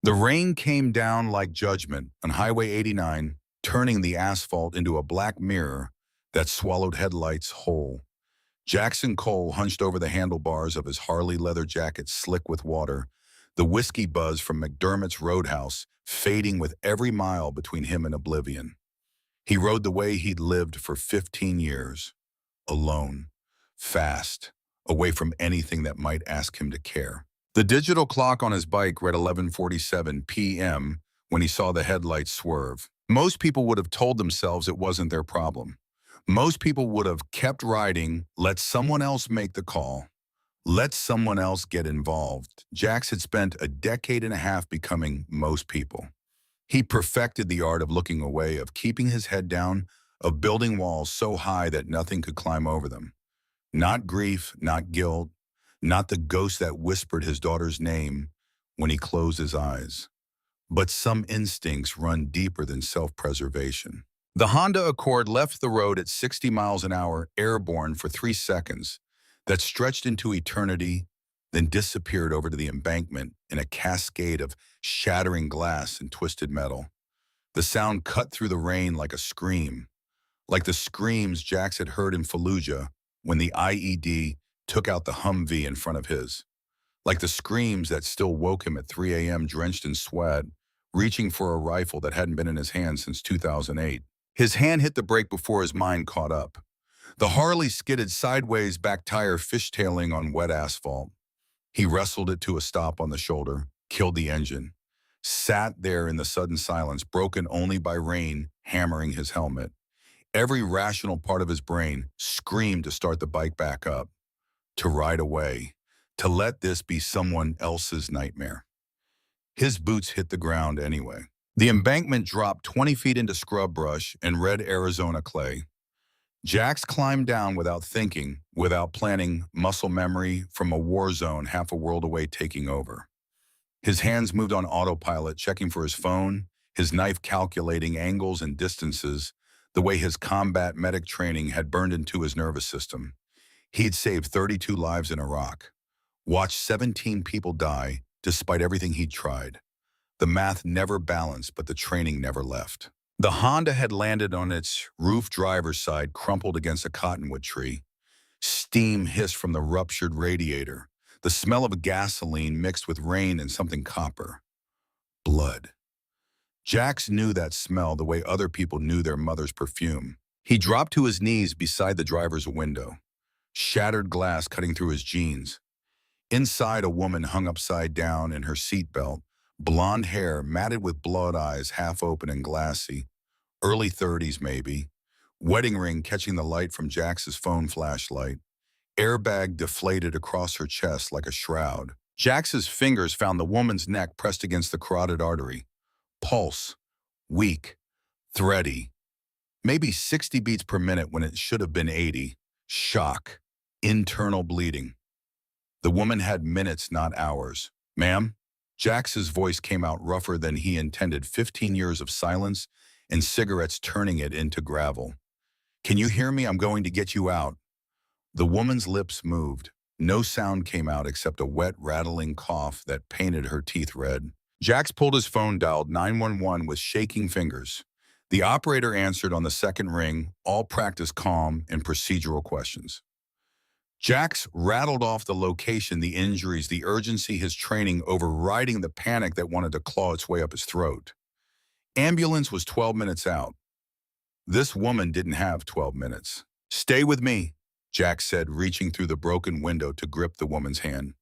The rain came down like judgment on Highway 89, turning the asphalt into a black mirror that swallowed headlights whole. Jackson Cole hunched over the handlebars of his Harley leather jacket slick with water, the whiskey buzz from McDermott's Roadhouse fading with every mile between him and oblivion. He rode the way he'd lived for 15 years, alone, fast, away from anything that might ask him to care. The digital clock on his bike read 11:47 p.m. when he saw the headlights swerve. Most people would have told themselves it wasn't their problem. Most people would have kept riding, let someone else make the call, let someone else get involved. Jax had spent a decade and a half becoming most people. He perfected the art of looking away, of keeping his head down, of building walls so high that nothing could climb over them. Not grief, not guilt, not the ghost that whispered his daughter's name when he closed his eyes. But some instincts run deeper than self-preservation. The Honda Accord left the road at 60 miles an hour, airborne for 3 seconds, that stretched into eternity, then disappeared over to the embankment in a cascade of shattering glass and twisted metal. The sound cut through the rain like a scream, like the screams Jax had heard in Fallujah when the IED took out the Humvee in front of his, like the screams that still woke him at 3 a.m. drenched in sweat, reaching for a rifle that hadn't been in his hand since 2008. His hand hit the brake before his mind caught up. The Harley skidded sideways, back tire fishtailing on wet asphalt. He wrestled it to a stop on the shoulder, killed the engine, sat there in the sudden silence, broken only by rain hammering his helmet. Every rational part of his brain screamed to start the bike back up, to ride away, to let this be someone else's nightmare. His boots hit the ground anyway. The embankment dropped 20 feet into scrub brush and red Arizona clay. Jax climbed down without thinking, without planning, muscle memory from a war zone half a world away taking over. His hands moved on autopilot, checking for his phone, his knife calculating angles and distances, the way his combat medic training had burned into his nervous system. He'd saved 32 lives in Iraq, watched 17 people die despite everything he'd tried. The math never balanced, but the training never left. The Honda had landed on its roof driver's side, crumpled against a cottonwood tree. Steam hissed from the ruptured radiator, the smell of gasoline mixed with rain and something copper. Blood. Jax knew that smell the way other people knew their mother's perfume. He dropped to his knees beside the driver's window, shattered glass cutting through his jeans. Inside, a woman hung upside down in her seatbelt, blonde hair matted with blood, eyes half open and glassy, early 30s maybe, wedding ring catching the light from Jax's phone flashlight, airbag deflated across her chest like a shroud. Jax's fingers found the woman's neck pressed against the carotid artery. Pulse, weak, thready, maybe 60 beats per minute when it should have been 80. Shock, internal bleeding. The woman had minutes, not hours. Ma'am? Jax's voice came out rougher than he intended, 15 years of silence and cigarettes turning it into gravel. Can you hear me? I'm going to get you out. The woman's lips moved. No sound came out except a wet, rattling cough that painted her teeth red. Jax pulled his phone, dialed 911 with shaking fingers. The operator answered on the second ring, all practice calm and procedural questions. Jax rattled off the location, the injuries, the urgency, his training overriding the panic that wanted to claw its way up his throat. Ambulance was 12 minutes out. This woman didn't have 12 minutes. Stay with me, Jax said, reaching through the broken window to grip the woman's hand.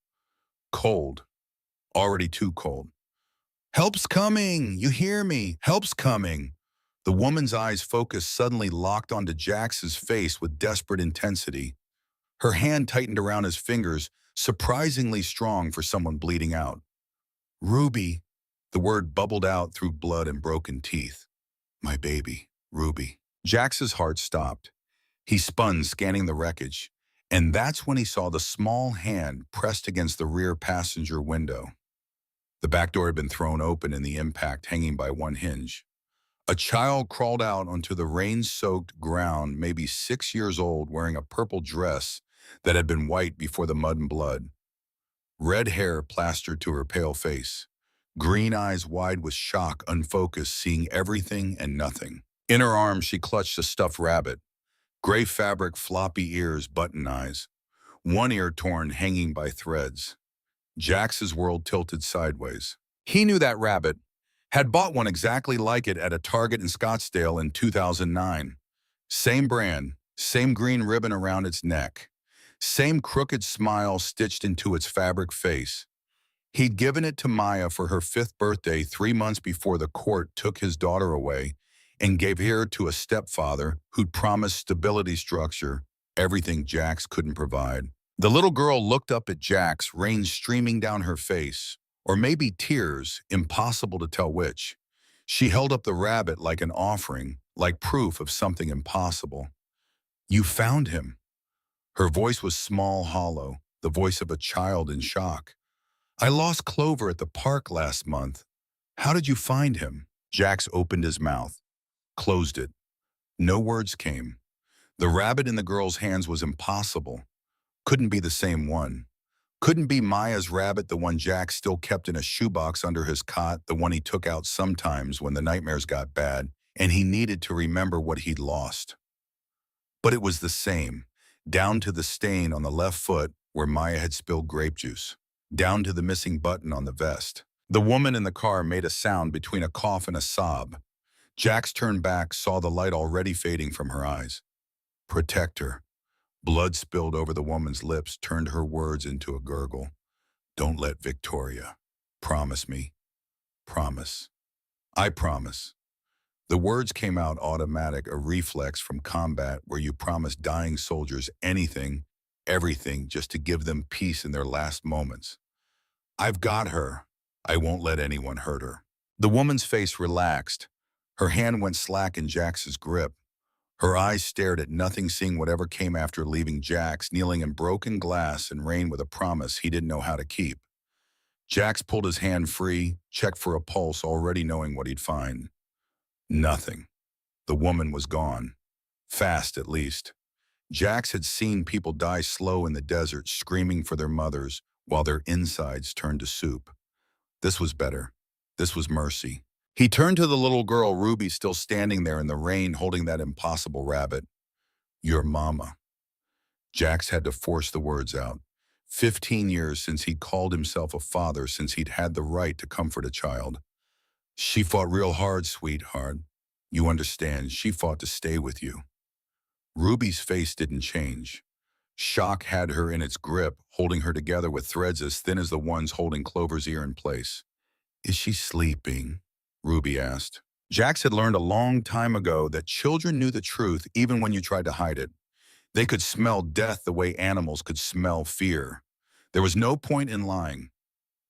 Cold. Already too cold. Help's coming! You hear me? Help's coming! The woman's eyes focused, suddenly locked onto Jax's face with desperate intensity. Her hand tightened around his fingers, surprisingly strong for someone bleeding out. Ruby, the word bubbled out through blood and broken teeth. My baby, Ruby. Jax's heart stopped. He spun, scanning the wreckage, and that's when he saw the small hand pressed against the rear passenger window. The back door had been thrown open in the impact, hanging by one hinge. A child crawled out onto the rain-soaked ground, maybe 6 years old, wearing a purple dress that had been white before the mud and blood. Red hair plastered to her pale face. green eyes wide with shock, unfocused, seeing everything and nothing. In her arms, she clutched a stuffed rabbit, gray fabric, floppy ears, button eyes, one ear torn, hanging by threads. Jax's world tilted sideways. He knew that rabbit, had bought one exactly like it at a Target in Scottsdale in 2009. Same brand, same green ribbon around its neck, same crooked smile stitched into its fabric face. He'd given it to Maya for her 5th birthday 3 months before the court took his daughter away and gave her to a stepfather who'd promised stability, structure, everything Jax couldn't provide. The little girl looked up at Jax, rain streaming down her face, or maybe tears, impossible to tell which. She held up the rabbit like an offering, like proof of something impossible. "You found him." Her voice was small, hollow, the voice of a child in shock. "I lost Clover at the park last month. How did you find him?" Jax opened his mouth, closed it. No words came. The rabbit in the girl's hands was impossible. Couldn't be the same one. Couldn't be Maya's rabbit, the one Jax still kept in a shoebox under his cot, the one he took out sometimes when the nightmares got bad and he needed to remember what he'd lost. But it was the same, down to the stain on the left foot where Maya had spilled grape juice, down to the missing button on the vest. The woman in the car made a sound between a cough and a sob. Jax turned back, saw the light already fading from her eyes. "Protect her." Blood spilled over the woman's lips, turned her words into a gurgle. "Don't let Victoria. Promise me. Promise." "I promise." The words came out automatic, a reflex from combat where you promise dying soldiers anything, everything, just to give them peace in their last moments. "I've got her. I won't let anyone hurt her." The woman's face relaxed. Her hand went slack in Jax's grip. Her eyes stared at nothing, seeing whatever came after leaving Jax, kneeling in broken glass and rain with a promise he didn't know how to keep. Jax pulled his hand free, checked for a pulse, already knowing what he'd find. Nothing. The woman was gone. Fast, at least. Jax had seen people die slow in the desert, screaming for their mothers, while their insides turned to soup. This was better. This was mercy. He turned to the little girl, Ruby, still standing there in the rain, holding that impossible rabbit. "Your mama." Jax had to force the words out. 15 years since he'd called himself a father, since he'd had the right to comfort a child. "She fought real hard, sweetheart. You understand, she fought to stay with you." Ruby's face didn't change. Shock had her in its grip, holding her together with threads as thin as the ones holding Clover's ear in place. "Is she sleeping?" Ruby asked. Jax had learned a long time ago that children knew the truth even when you tried to hide it. They could smell death the way animals could smell fear. There was no point in lying.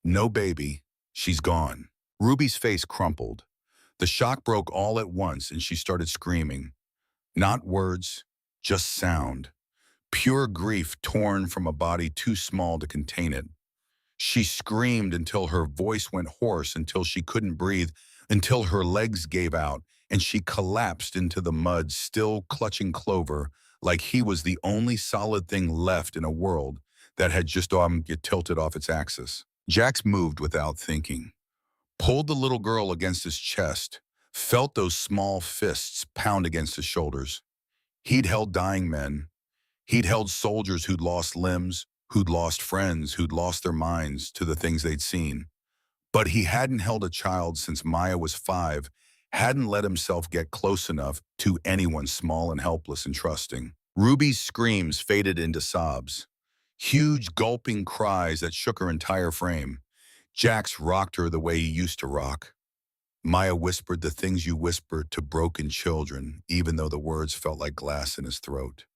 "No, baby. She's gone." Ruby's face crumpled. The shock broke all at once and she started screaming. Not words, just sound. Pure grief torn from a body too small to contain it. She screamed until her voice went hoarse, until she couldn't breathe, until her legs gave out, and she collapsed into the mud, still clutching Clover like he was the only solid thing left in a world that had just get tilted off its axis. Jax moved without thinking, pulled the little girl against his chest, felt those small fists pound against his shoulders. He'd held dying men. He'd held soldiers who'd lost limbs, who'd lost friends, who'd lost their minds to the things they'd seen. But he hadn't held a child since Maya was 5, hadn't let himself get close enough to anyone small and helpless and trusting. Ruby's screams faded into sobs, huge gulping cries that shook her entire frame. Jax rocked her the way he used to rock. Maya whispered the things you whisper to broken children, even though the words felt like glass in his throat.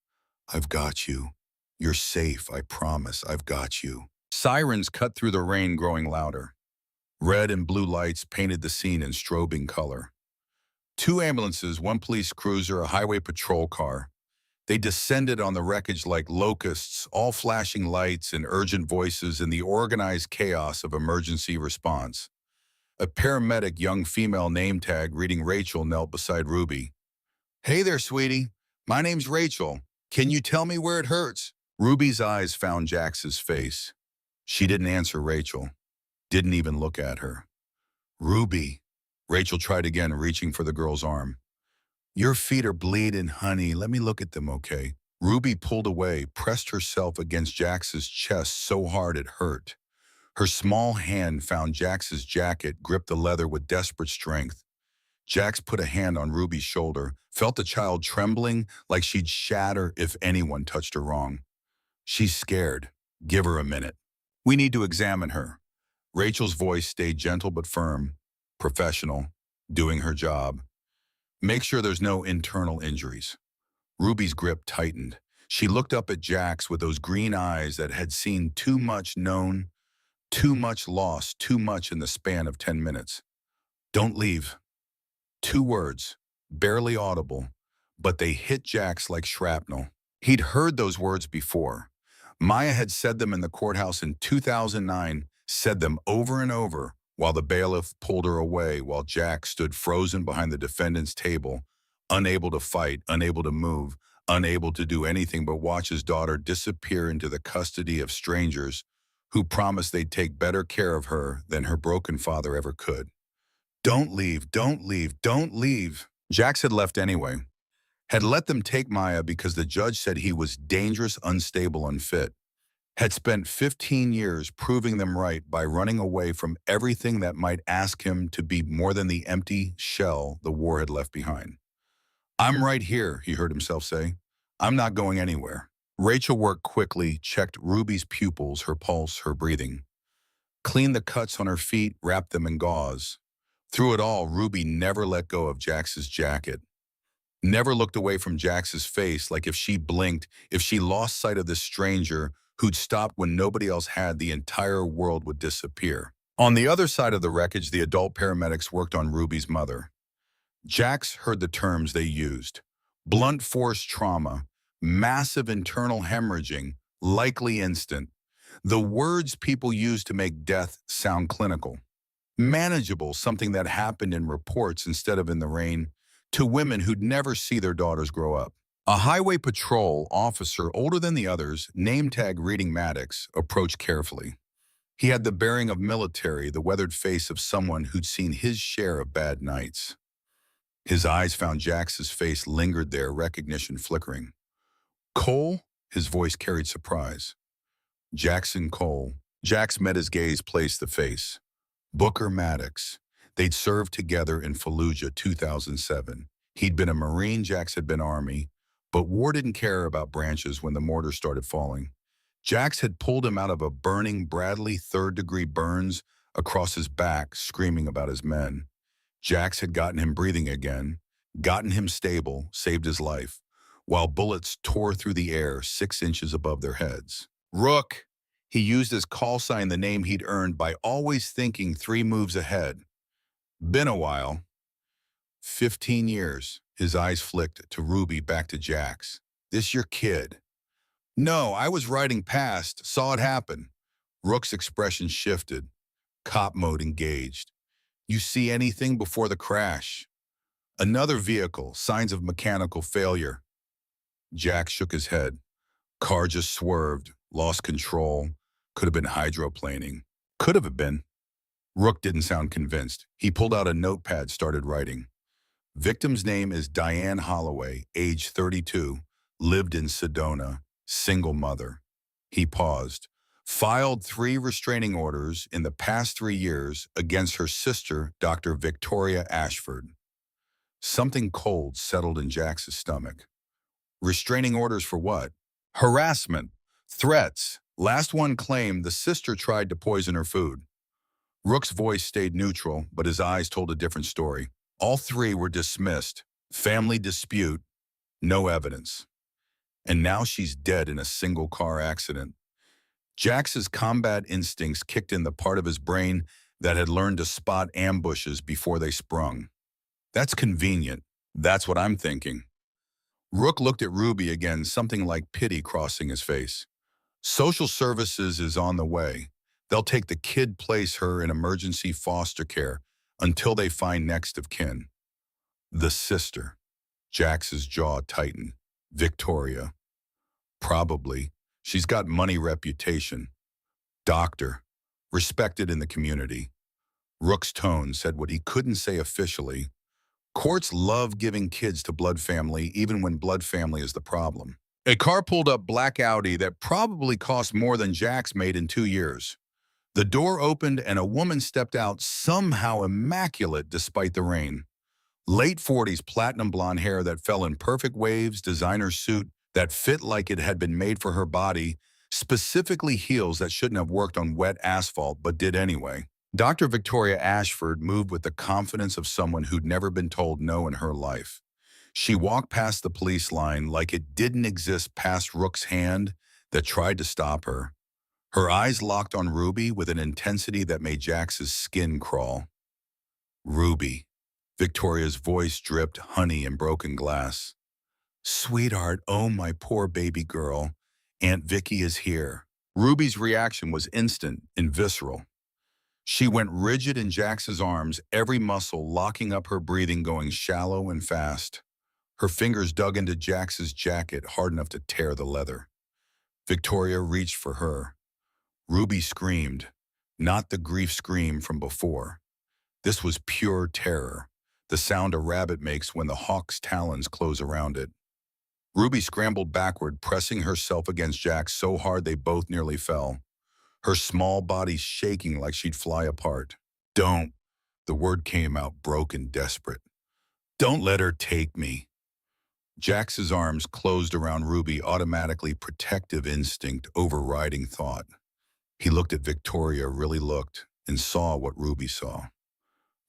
"I've got you. You're safe, I promise, I've got you." Sirens cut through the rain, growing louder. Red and blue lights painted the scene in strobing color. 2 ambulances, 1 police cruiser, a highway patrol car. They descended on the wreckage like locusts, all flashing lights and urgent voices in the organized chaos of emergency response. A paramedic, young female name tag reading Rachel, knelt beside Ruby. "Hey there, sweetie. My name's Rachel. Can you tell me where it hurts?" Ruby's eyes found Jax's face. She didn't answer Rachel, didn't even look at her. Ruby. Rachel tried again, reaching for the girl's arm. Your feet are bleeding, honey. Let me look at them, okay? Ruby pulled away, pressed herself against Jax's chest so hard it hurt. Her small hand found Jax's jacket, gripped the leather with desperate strength. Jax put a hand on Ruby's shoulder, felt the child trembling like she'd shatter if anyone touched her wrong. She's scared. Give her a minute. We need to examine her. Rachel's voice stayed gentle but firm, professional, doing her job. Make sure there's no internal injuries. Ruby's grip tightened. She looked up at Jax with those green eyes that had seen too much known, too much lost, too much in the span of 10 minutes. Don't leave. 2 words, barely audible, but they hit Jax like shrapnel. He'd heard those words before. Maya had said them in the courthouse in 2009, said them over and over, while the bailiff pulled her away while Jack stood frozen behind the defendant's table, unable to fight, unable to move, unable to do anything but watch his daughter disappear into the custody of strangers who promised they'd take better care of her than her broken father ever could. Don't leave, don't leave, don't leave. Jax had left anyway, had let them take Maya because the judge said he was dangerous, unstable, unfit, had spent 15 years proving them right by running away from everything that might ask him to be more than the empty shell the war had left behind. I'm right here, he heard himself say. I'm not going anywhere. Rachel worked quickly, checked Ruby's pupils, her pulse, her breathing. Cleaned the cuts on her feet, wrapped them in gauze. Through it all, Ruby never let go of Jax's jacket. Never looked away from Jax's face, like if she blinked, if she lost sight of this stranger who'd stopped when nobody else had, the entire world would disappear. On the other side of the wreckage, the adult paramedics worked on Ruby's mother. Jax heard the terms they used. Blunt force trauma, massive internal hemorrhaging, likely instant. The words people use to make death sound clinical. Manageable, something that happened in reports instead of in the rain, to women who'd never see their daughters grow up. A highway patrol officer, older than the others, name tag reading Maddox, approached carefully. He had the bearing of military, the weathered face of someone who'd seen his share of bad nights. His eyes found Jax's face, lingered there, recognition flickering. Cole? His voice carried surprise. Jackson Cole. Jax met his gaze, placed the face. Booker Maddox. They'd served together in Fallujah 2007. He'd been a Marine, Jax had been Army, but war didn't care about branches when the mortar started falling. Jax had pulled him out of a burning Bradley third-degree burns across his back, screaming about his men. Jax had gotten him breathing again, gotten him stable, saved his life, while bullets tore through the air 6 inches above their heads. Rook! He used as call sign the name he'd earned by always thinking 3 moves ahead. Been a while. 15 years. His eyes flicked to Ruby, back to Jax. This your kid? No, I was riding past, saw it happen. Rook's expression shifted. Cop mode engaged. You see anything before the crash? Another vehicle, signs of mechanical failure. Jax shook his head. Car just swerved, lost control. Could have been hydroplaning. Could have been. Rook didn't sound convinced. He pulled out a notepad, started writing. Victim's name is Diane Holloway, age 32, lived in Sedona, single mother. He paused. Filed 3 restraining orders in the past 3 years against her sister, Dr. Victoria Ashford. Something cold settled in Jax's stomach. Restraining orders for what? Harassment. Threats. Last one claimed the sister tried to poison her food. Rook's voice stayed neutral, but his eyes told a different story. All 3 were dismissed. Family dispute. No evidence. And now she's dead in a single car accident. Jax's combat instincts kicked in the part of his brain that had learned to spot ambushes before they sprung. That's convenient. That's what I'm thinking. Rook looked at Ruby again, something like pity crossing his face. Social services is on the way. They'll take the kid, place her in emergency foster care until they find next of kin. The sister. Jax's jaw tightened. Victoria. Probably. She's got money, reputation. Doctor. Respected in the community. Rook's tone said what he couldn't say officially. Courts love giving kids to blood family even when blood family is the problem. A car pulled up black Audi that probably cost more than Jack's made in 2 years. The door opened and a woman stepped out, somehow immaculate despite the rain. Late 40s platinum blonde hair that fell in perfect waves, designer suit that fit like it had been made for her body, specifically heels that shouldn't have worked on wet asphalt but did anyway. Dr. Victoria Ashford moved with the confidence of someone who'd never been told no in her life. She walked past the police line like it didn't exist past Rook's hand that tried to stop her. Her eyes locked on Ruby with an intensity that made Jax's skin crawl. Ruby. Victoria's voice dripped honey and broken glass. Sweetheart, oh my poor baby girl. Aunt Vicky is here. Ruby's reaction was instant and visceral. She went rigid in Jax's arms, every muscle locking up her breathing, going shallow and fast. Her fingers dug into Jax's jacket hard enough to tear the leather. Victoria reached for her. Ruby screamed, not the grief scream from before. This was pure terror, the sound a rabbit makes when the hawk's talons close around it. Ruby scrambled backward, pressing herself against Jax so hard they both nearly fell, her small body shaking like she'd fly apart. Don't, the word came out broken, desperate. Don't let her take me. Jax's arms closed around Ruby, automatically protective instinct overriding thought. He looked at Victoria, really looked, and saw what Ruby saw.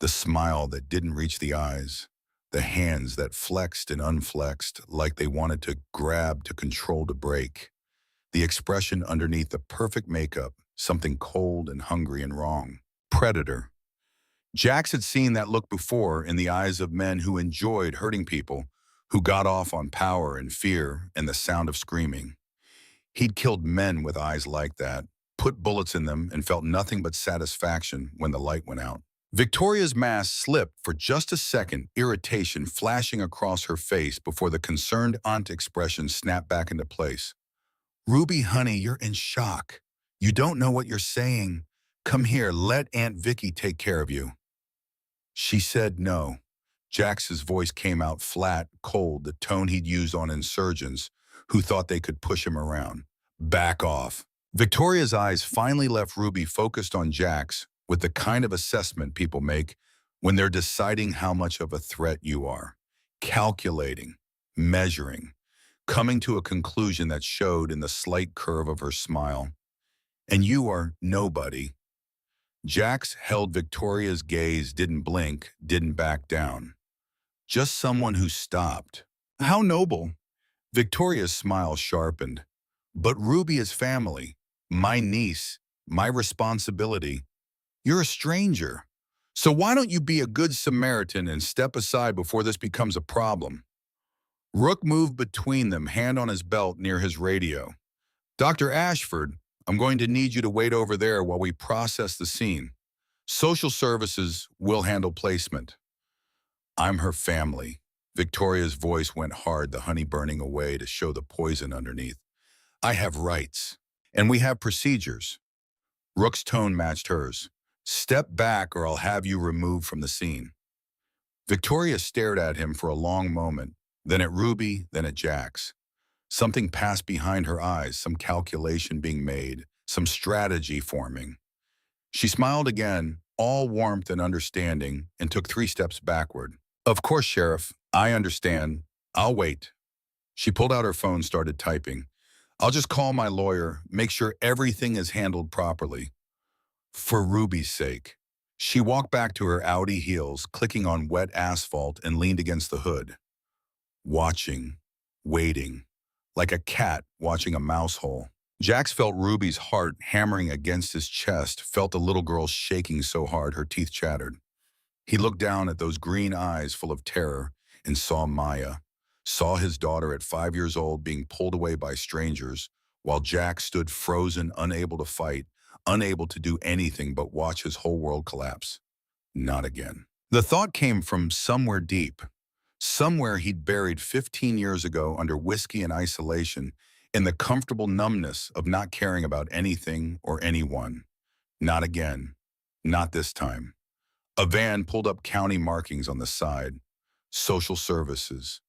The smile that didn't reach the eyes, the hands that flexed and unflexed like they wanted to grab, to control, to break. The expression underneath the perfect makeup, something cold and hungry and wrong. Predator. Jax had seen that look before in the eyes of men who enjoyed hurting people, who got off on power and fear and the sound of screaming. He'd killed men with eyes like that, put bullets in them, and felt nothing but satisfaction when the light went out. Victoria's mask slipped for just a second, irritation flashing across her face before the concerned aunt expression snapped back into place. Ruby, honey, you're in shock. You don't know what you're saying. Come here, let Aunt Vicky take care of you. She said no. Jax's voice came out flat, cold, the tone he'd used on insurgents who thought they could push him around. Back off. Victoria's eyes finally left Ruby, focused on Jax, with the kind of assessment people make when they're deciding how much of a threat you are. Calculating, measuring, coming to a conclusion that showed in the slight curve of her smile. And you are nobody. Jax held Victoria's gaze, didn't blink, didn't back down. Just someone who stopped. How noble. Victoria's smile sharpened. But Ruby is family, my niece, my responsibility. You're a stranger. So why don't you be a good Samaritan and step aside before this becomes a problem? Rook moved between them, hand on his belt near his radio. Dr. Ashford, I'm going to need you to wait over there while we process the scene. Social services will handle placement. I'm her family. Victoria's voice went hard, the honey burning away to show the poison underneath. I have rights, and we have procedures. Rook's tone matched hers. Step back or I'll have you removed from the scene. Victoria stared at him for a long moment, then at Ruby, then at Jax. Something passed behind her eyes, some calculation being made, some strategy forming. She smiled again, all warmth and understanding, and took 3 steps backward. Of course, Sheriff, I understand. I'll wait. She pulled out her phone, started typing. I'll just call my lawyer, make sure everything is handled properly. For Ruby's sake. She walked back to her Audi heels, clicking on wet asphalt, and leaned against the hood. Watching, waiting, like a cat watching a mouse hole. Jax felt Ruby's heart hammering against his chest, felt the little girl shaking so hard her teeth chattered. He looked down at those green eyes full of terror and saw Maya, saw his daughter at 5 years old being pulled away by strangers, while Jax stood frozen, unable to fight, unable to do anything but watch his whole world collapse. Not again. The thought came from somewhere deep, somewhere he'd buried 15 years ago under whiskey and isolation, in the comfortable numbness of not caring about anything or anyone. Not again. Not this time. A van pulled up county markings on the side. Social services.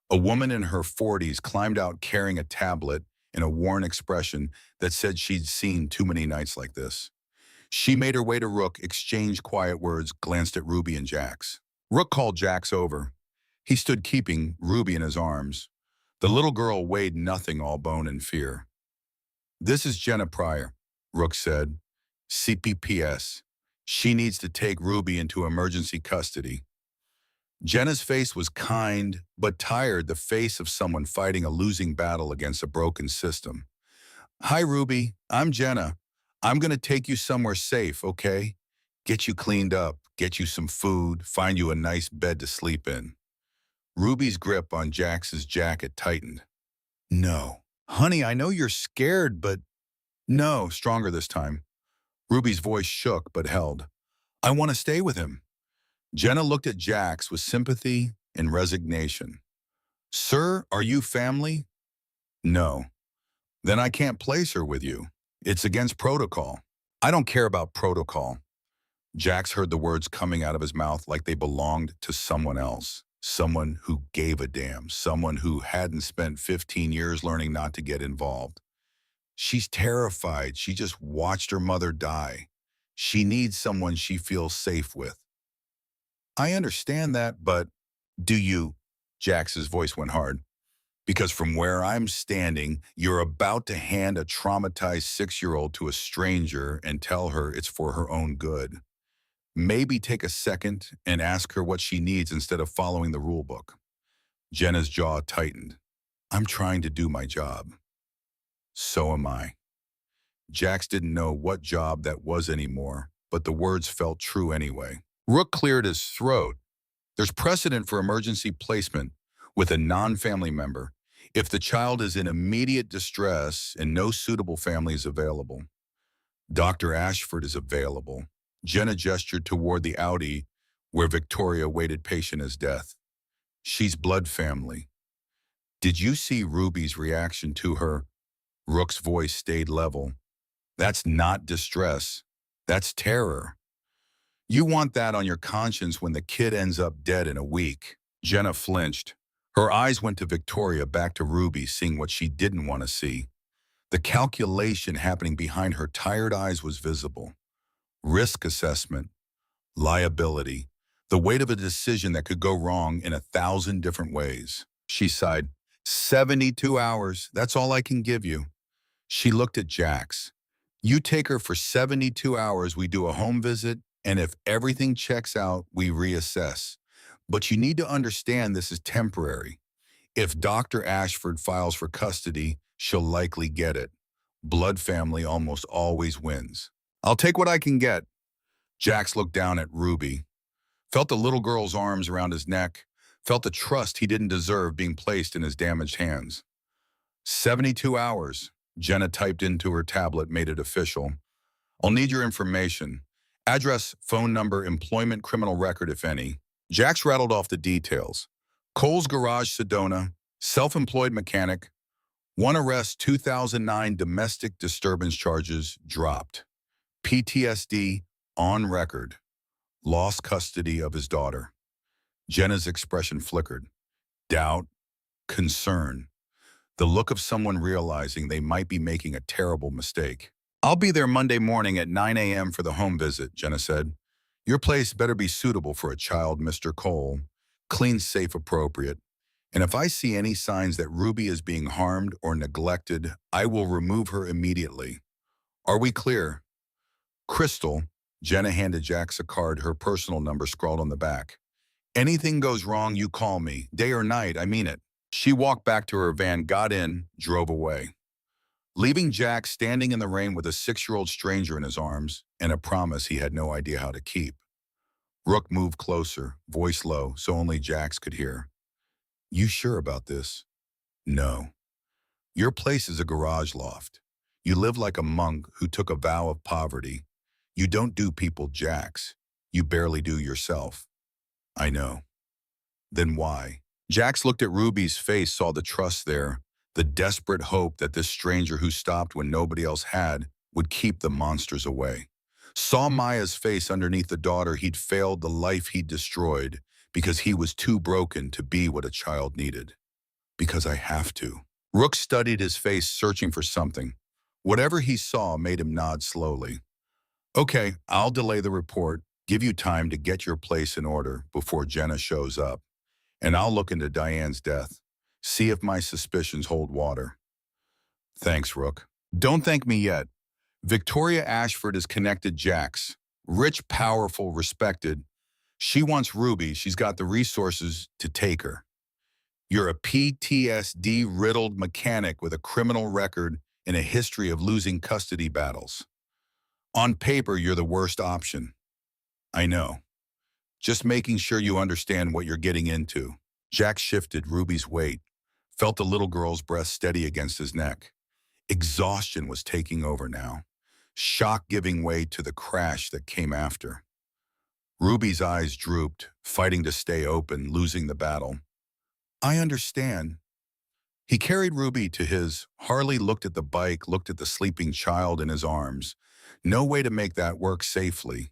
A woman in her 40s climbed out carrying a tablet and a worn expression that said she'd seen too many nights like this. She made her way to Rook, exchanged quiet words, glanced at Ruby and Jax. Rook called Jax over. He stood keeping Ruby in his arms. The little girl weighed nothing, all bone and fear. "This is Jenna Pryor," Rook said. "CPPS. She needs to take Ruby into emergency custody." Jenna's face was kind, but tired, the face of someone fighting a losing battle against a broken system. "Hi, Ruby. I'm Jenna. I'm going to take you somewhere safe, okay? Get you cleaned up, get you some food, find you a nice bed to sleep in." Ruby's grip on Jax's jacket tightened. "No. Honey, I know you're scared, but—" "No," stronger this time. Ruby's voice shook but held. "I want to stay with him." Jenna looked at Jax with sympathy and resignation. "Sir, are you family?" "No." "Then I can't place her with you. It's against protocol." "I don't care about protocol." Jax heard the words coming out of his mouth like they belonged to someone else. Someone who gave a damn. Someone who hadn't spent 15 years learning not to get involved. She's terrified. She just watched her mother die. She needs someone she feels safe with. "I understand that, but do you?" Jax's voice went hard. "Because from where I'm standing, you're about to hand a traumatized 6-year-old to a stranger and tell her it's for her own good. Maybe take a second and ask her what she needs instead of following the rule book." Jenna's jaw tightened. "I'm trying to do my job." "So am I." Jax didn't know what job that was anymore, but the words felt true anyway. Rook cleared his throat. "There's precedent for emergency placement with a non-family member if the child is in immediate distress and no suitable family is available. Dr. Ashford is available." Jenna gestured toward the Audi where Victoria waited patient as death. "She's blood family." "Did you see Ruby's reaction to her?" Rook's voice stayed level. "That's not distress. That's terror. You want that on your conscience when the kid ends up dead in a week." Jenna flinched. Her eyes went to Victoria, back to Ruby, seeing what she didn't want to see. The calculation happening behind her tired eyes was visible. Risk assessment, liability, the weight of a decision that could go wrong in 1,000 different ways. She sighed. 72 hours, that's all I can give you." She looked at Jax. "You take her for 72 hours, we do a home visit, and if everything checks out, we reassess. But you need to understand this is temporary. If Dr. Ashford files for custody, she'll likely get it. Blood family almost always wins." "I'll take what I can get." Jax looked down at Ruby, felt the little girl's arms around his neck, felt the trust he didn't deserve being placed in his damaged hands. 72 hours. Jenna typed into her tablet, made it official. "I'll need your information. Address, phone number, employment, criminal record, if any." Jax rattled off the details. Cole's Garage, Sedona, self-employed mechanic, 1 arrest, 2009 domestic disturbance charges dropped. PTSD on record. Lost custody of his daughter. Jenna's expression flickered. Doubt, concern, the look of someone realizing they might be making a terrible mistake. "I'll be there Monday morning at 9 a.m. for the home visit," Jenna said. "Your place better be suitable for a child, Mr. Cole. Clean, safe, appropriate. And if I see any signs that Ruby is being harmed or neglected, I will remove her immediately. Are we clear?" "Crystal," Jenna handed Jax a card, her personal number scrawled on the back. "Anything goes wrong, you call me. Day or night, I mean it." She walked back to her van, got in, drove away, leaving Jax standing in the rain with a 6-year-old stranger in his arms and a promise he had no idea how to keep. Rook moved closer, voice low, so only Jax could hear. "You sure about this?" "No. Your place is a garage loft. You live like a monk who took a vow of poverty. You don't do people, Jax. You barely do yourself." "I know." "Then why?" Jax looked at Ruby's face, saw the trust there, the desperate hope that this stranger who stopped when nobody else had would keep the monsters away. Saw Maya's face underneath the daughter he'd failed, the life he'd destroyed, because he was too broken to be what a child needed. Because I have to. Rook studied his face, searching for something. Whatever he saw made him nod slowly. Okay, I'll delay the report, give you time to get your place in order before Jenna shows up. And I'll look into Diane's death. See if my suspicions hold water. Thanks, Rook. Don't thank me yet. Victoria Ashford is connected Jax. Rich, powerful, respected. She wants Ruby. She's got the resources to take her. You're a PTSD-riddled mechanic with a criminal record and a history of losing custody battles. On paper, you're the worst option. I know. Just making sure you understand what you're getting into. Jack shifted Ruby's weight, felt the little girl's breast steady against his neck. Exhaustion was taking over now, shock giving way to the crash that came after. Ruby's eyes drooped, fighting to stay open, losing the battle. I understand. He carried Ruby to his. Harley looked at the bike, looked at the sleeping child in his arms. No way to make that work safely.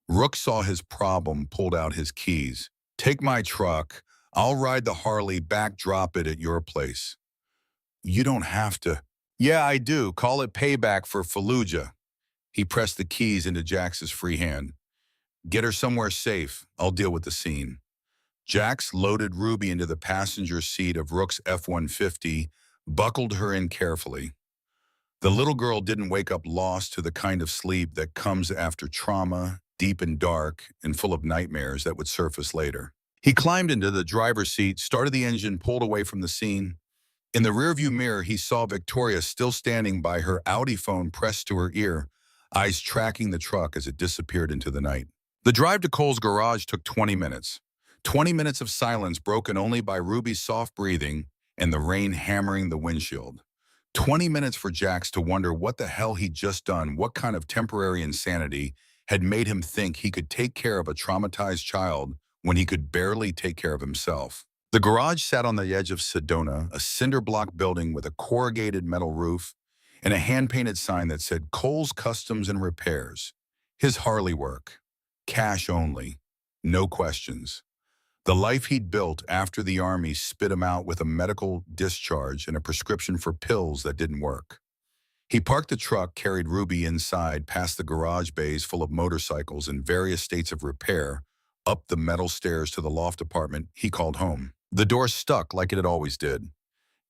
Rook saw his problem, pulled out his keys. Take my truck. I'll ride the Harley back, drop it at your place. You don't have to. Yeah, I do. Call it payback for Fallujah. He pressed the keys into Jax's free hand. Get her somewhere safe. I'll deal with the scene. Jax loaded Ruby into the passenger seat of Rook's F-150, buckled her in carefully. The little girl didn't wake up lost to the kind of sleep that comes after trauma, deep and dark, and full of nightmares that would surface later. He climbed into the driver's seat, started the engine, pulled away from the scene. In the rearview mirror, he saw Victoria still standing by, her Audi phone pressed to her ear, eyes tracking the truck as it disappeared into the night. The drive to Cole's garage took 20 minutes. 20 minutes of silence broken only by Ruby's soft breathing and the rain hammering the windshield. 20 minutes for Jax to wonder what the hell he'd just done, what kind of temporary insanity had made him think he could take care of a traumatized child when he could barely take care of himself. The garage sat on the edge of Sedona, a cinder block building with a corrugated metal roof and a hand-painted sign that said Cole's Customs and Repairs. His Harley work. Cash only. No questions. The life he'd built after the Army spit him out with a medical discharge and a prescription for pills that didn't work. He parked the truck, carried Ruby inside, past the garage bays full of motorcycles in various states of repair, up the metal stairs to the loft apartment he called home. The door stuck like it had always did.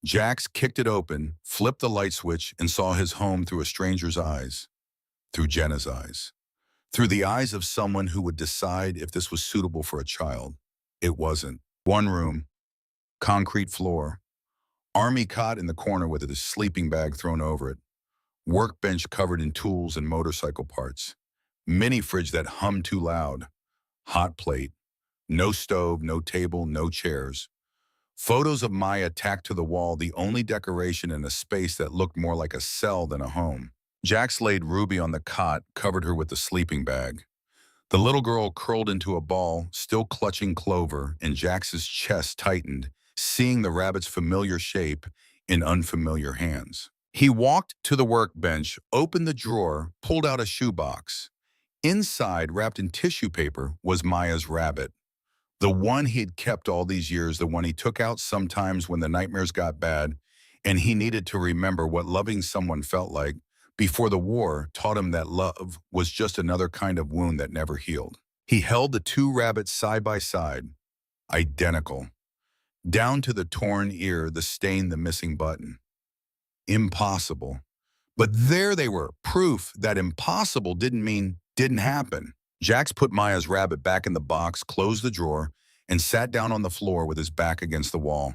Jax kicked it open, flipped the light switch, and saw his home through a stranger's eyes. Through Jenna's eyes. Through the eyes of someone who would decide if this was suitable for a child. It wasn't. One room, concrete floor, Army cot in the corner with a sleeping bag thrown over it, workbench covered in tools and motorcycle parts, mini fridge that hummed too loud, hot plate, no stove, no table, no chairs. Photos of Maya tacked to the wall, the only decoration in a space that looked more like a cell than a home. Jax laid Ruby on the cot, covered her with the sleeping bag. The little girl curled into a ball, still clutching Clover, and Jax's chest tightened, seeing the rabbit's familiar shape in unfamiliar hands. He walked to the workbench, opened the drawer, pulled out a shoebox. Inside, wrapped in tissue paper, was Maya's rabbit. The one he had kept all these years, the one he took out sometimes when the nightmares got bad, and he needed to remember what loving someone felt like. Before the war taught him that love was just another kind of wound that never healed. He held the two rabbits side by side, identical. Down to the torn ear, the stain, the missing button. Impossible. But there they were, proof that impossible didn't mean didn't happen. Jax put Maya's rabbit back in the box, closed the drawer, and sat down on the floor with his back against the wall.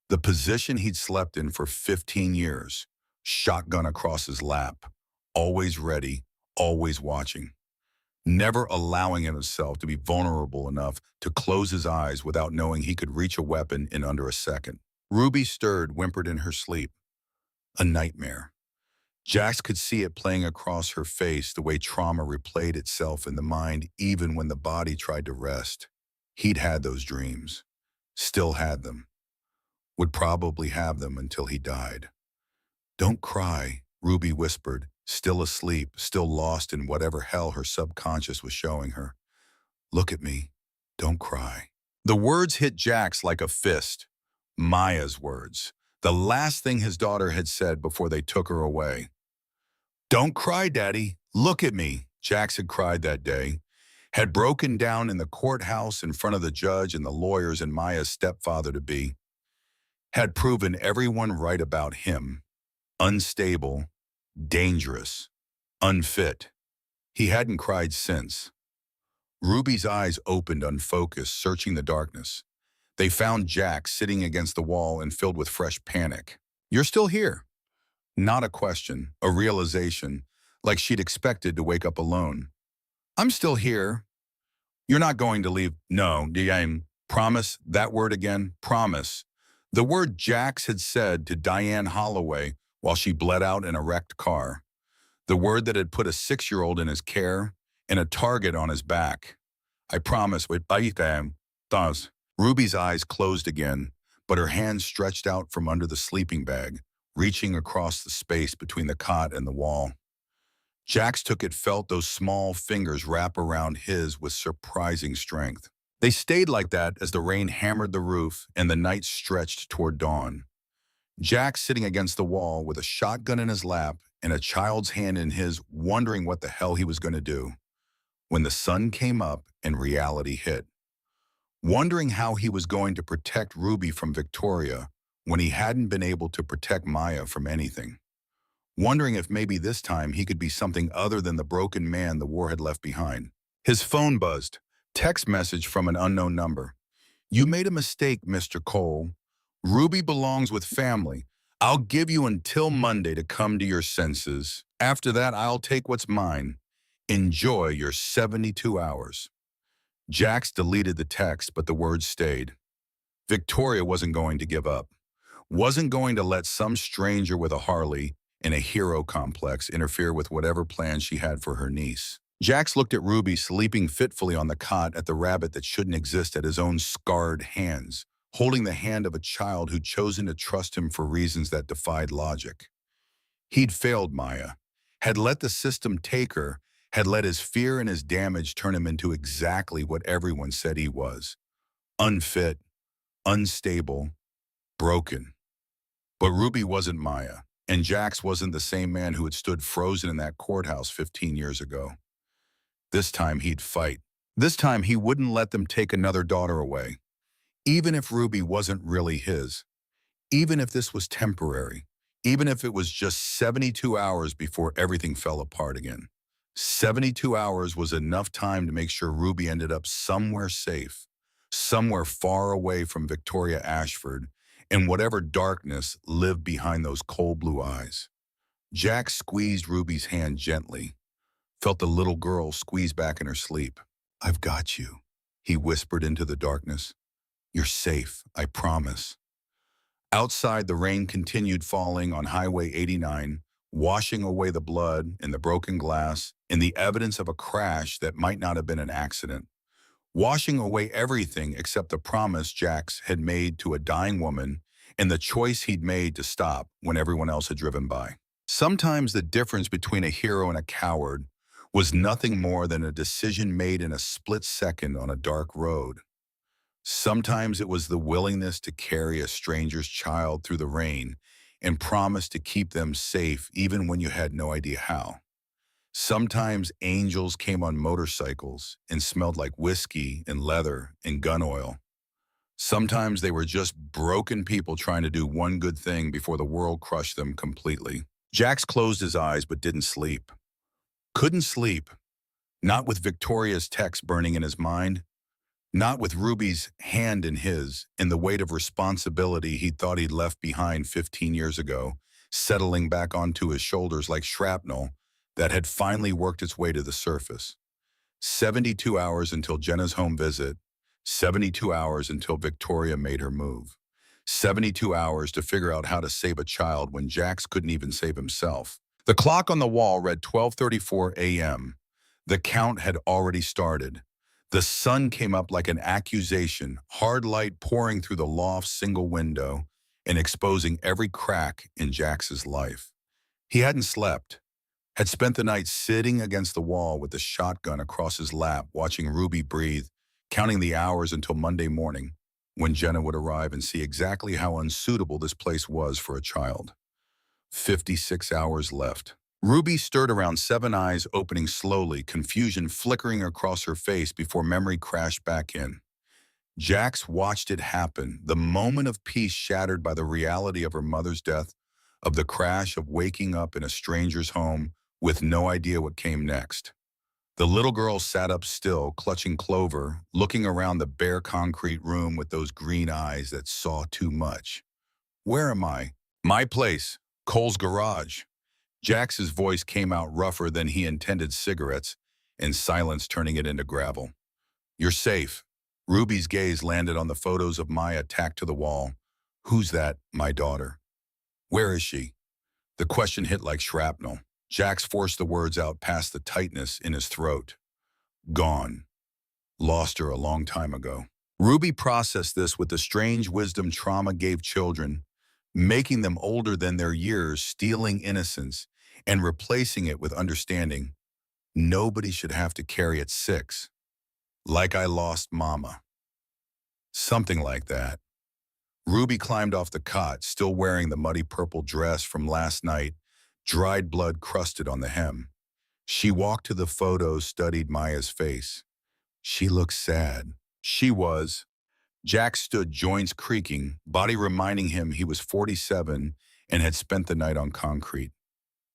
The position he'd slept in for 15 years. Shotgun across his lap, always ready, always watching, never allowing himself to be vulnerable enough to close his eyes without knowing he could reach a weapon in under a second. Ruby stirred, whimpered in her sleep. A nightmare. Jax could see it playing across her face, the way trauma replayed itself in the mind even when the body tried to rest. He'd had those dreams. Still had them. Would probably have them until he died. Don't cry, Ruby whispered, still asleep, still lost in whatever hell her subconscious was showing her. Look at me. Don't cry. The words hit Jax like a fist. Maya's words. The last thing his daughter had said before they took her away. Don't cry, Daddy. Look at me, Jax had cried that day. Had broken down in the courthouse in front of the judge and the lawyers and Maya's stepfather-to-be. Had proven everyone right about him. Unstable, dangerous, unfit. He hadn't cried since. Ruby's eyes opened unfocused, searching the darkness. They found Jack sitting against the wall and filled with fresh panic. You're still here. Not a question, a realization, like she'd expected to wake up alone. I'm still here. You're not going to leave. No, Diane. Promise, that word again, promise. The word Jax had said to Diane Holloway while she bled out in a wrecked car. The word that had put a 6-year-old in his care and a target on his back. I promise, with does. Ruby's eyes closed again, but her hands stretched out from under the sleeping bag, reaching across the space between the cot and the wall. Jax took it, felt those small fingers wrap around his with surprising strength. They stayed like that as the rain hammered the roof and the night stretched toward dawn. Jack sitting against the wall with a shotgun in his lap and a child's hand in his, wondering what the hell he was going to do. When the sun came up and reality hit. Wondering how he was going to protect Ruby from Victoria when he hadn't been able to protect Maya from anything. Wondering if maybe this time he could be something other than the broken man the war had left behind. His phone buzzed. Text message from an unknown number. You made a mistake, Mr. Cole. Ruby belongs with family. I'll give you until Monday to come to your senses. After that, I'll take what's mine. Enjoy your 72 hours. Jax deleted the text, but the words stayed. Victoria wasn't going to give up. Wasn't going to let some stranger with a Harley and a hero complex interfere with whatever plans she had for her niece. Jax looked at Ruby sleeping fitfully on the cot at the rabbit that shouldn't exist at his own scarred hands, holding the hand of a child who'd chosen to trust him for reasons that defied logic. He'd failed Maya, had let the system take her, had let his fear and his damage turn him into exactly what everyone said he was. Unfit, unstable, broken. But Ruby wasn't Maya, and Jax wasn't the same man who had stood frozen in that courthouse 15 years ago. This time he'd fight. This time he wouldn't let them take another daughter away. Even if Ruby wasn't really his. Even if this was temporary. Even if it was just 72 hours before everything fell apart again. 72 hours was enough time to make sure Ruby ended up somewhere safe, somewhere far away from Victoria Ashford, and whatever darkness lived behind those cold blue eyes. Jack squeezed Ruby's hand gently, felt the little girl squeeze back in her sleep. I've got you, he whispered into the darkness. You're safe, I promise. Outside, the rain continued falling on Highway 89, washing away the blood and the broken glass and the evidence of a crash that might not have been an accident. Washing away everything except the promise Jax had made to a dying woman and the choice he'd made to stop when everyone else had driven by. Sometimes the difference between a hero and a coward was nothing more than a decision made in a split second on a dark road. Sometimes it was the willingness to carry a stranger's child through the rain and promise to keep them safe even when you had no idea how. Sometimes angels came on motorcycles and smelled like whiskey and leather and gun oil. Sometimes they were just broken people trying to do one good thing before the world crushed them completely. Jax closed his eyes but didn't sleep. Couldn't sleep. Not with Victoria's text burning in his mind. Not with Ruby's hand in his, and the weight of responsibility he thought he'd left behind 15 years ago, settling back onto his shoulders like shrapnel that had finally worked its way to the surface. 72 hours until Jenna's home visit, 72 hours until Victoria made her move. 72 hours to figure out how to save a child when Jax couldn't even save himself. The clock on the wall read 12:34 a.m. The count had already started. The sun came up like an accusation, hard light pouring through the loft's single window and exposing every crack in Jax's life. He hadn't slept. had spent the night sitting against the wall with the shotgun across his lap, watching Ruby breathe, counting the hours until Monday morning, when Jenna would arrive and see exactly how unsuitable this place was for a child. 56 hours left. Ruby stirred around, seven eyes opening slowly, confusion flickering across her face before memory crashed back in. Jax watched it happen, the moment of peace shattered by the reality of her mother's death, of the crash of waking up in a stranger's home with no idea what came next. The little girl sat up still, clutching Clover, looking around the bare concrete room with those green eyes that saw too much. Where am I? My place. Cole's garage. Jax's voice came out rougher than he intended, cigarettes, and silence turning it into gravel. You're safe. Ruby's gaze landed on the photos of Maya tacked to the wall. Who's that? My daughter. Where is she? The question hit like shrapnel. Jax forced the words out past the tightness in his throat. Gone. Lost her a long time ago. Ruby processed this with the strange wisdom trauma gave children, making them older than their years, stealing innocence, and replacing it with understanding. Nobody should have to carry at 6. Like I lost Mama. Something like that. Ruby climbed off the cot, still wearing the muddy purple dress from last night, dried blood crusted on the hem. She walked to the photos, studied Maya's face. She looked sad. She was. Jack stood, joints creaking, body reminding him he was 47 and had spent the night on concrete.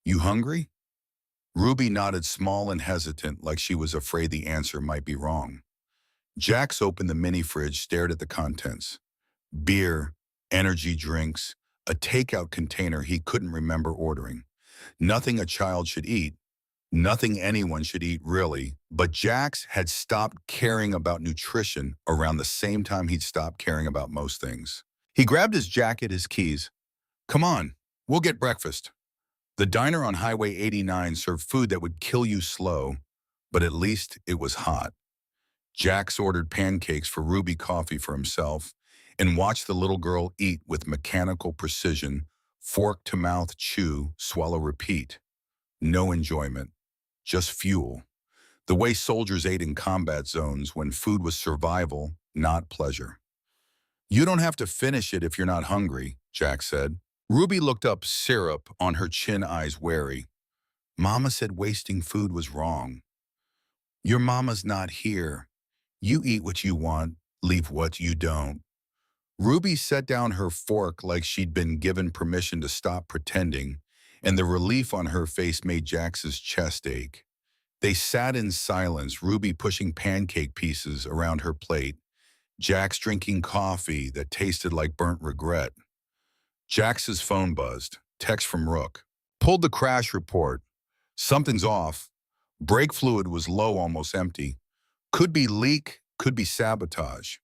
You hungry? Ruby nodded, small and hesitant, like she was afraid the answer might be wrong. Jax opened the mini fridge, stared at the contents. Beer, energy drinks, a takeout container he couldn't remember ordering. Nothing a child should eat, nothing anyone should eat really, but Jax had stopped caring about nutrition around the same time he'd stopped caring about most things. He grabbed his jacket, his keys. Come on, we'll get breakfast. The diner on Highway 89 served food that would kill you slow, but at least it was hot. Jax ordered pancakes for Ruby, coffee for himself, and watched the little girl eat with mechanical precision, fork to mouth, chew, swallow, repeat. No enjoyment, just fuel. The way soldiers ate in combat zones when food was survival, not pleasure. You don't have to finish it if you're not hungry, Jack said. Ruby looked up, syrup on her chin, eyes wary. Mama said wasting food was wrong. Your mama's not here. You eat what you want, leave what you don't. Ruby set down her fork like she'd been given permission to stop pretending, and the relief on her face made Jax's chest ache. They sat in silence, Ruby pushing pancake pieces around her plate, Jax drinking coffee that tasted like burnt regret. Jax's phone buzzed, text from Rook. Pulled the crash report. Something's off. Brake fluid was low, almost empty. Could be leak, could be sabotage.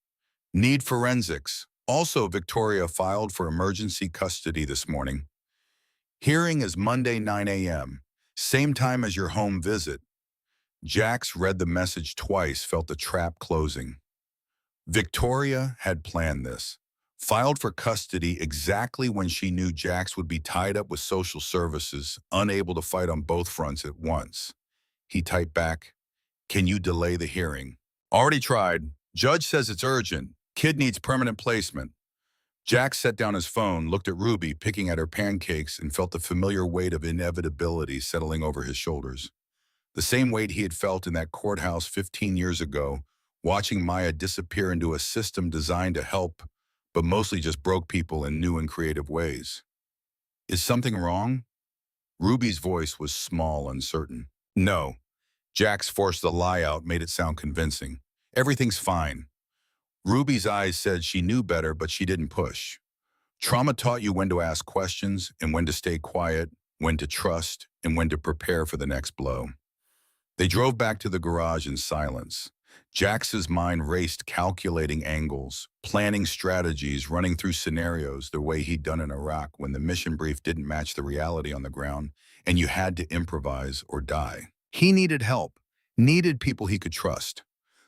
Need forensics. Also, Victoria filed for emergency custody this morning. Hearing is Monday 9 a.m., same time as your home visit. Jax read the message twice, felt the trap closing. Victoria had planned this. Filed for custody exactly when she knew Jax would be tied up with social services, unable to fight on both fronts at once. He typed back, "Can you delay the hearing?" Already tried. Judge says it's urgent. Kid needs permanent placement. Jack set down his phone, looked at Ruby, picking at her pancakes, and felt the familiar weight of inevitability settling over his shoulders. The same weight he had felt in that courthouse 15 years ago, watching Maya disappear into a system designed to help, but mostly just broke people in new and creative ways. Is something wrong? Ruby's voice was small, uncertain. No. Jax forced the lie out, made it sound convincing. Everything's fine. Ruby's eyes said she knew better, but she didn't push. Trauma taught you when to ask questions and when to stay quiet, when to trust, and when to prepare for the next blow. They drove back to the garage in silence. Jax's mind raced, calculating angles, planning strategies, running through scenarios the way he'd done in Iraq when the mission brief didn't match the reality on the ground and you had to improvise or die. He needed help, needed people he could trust.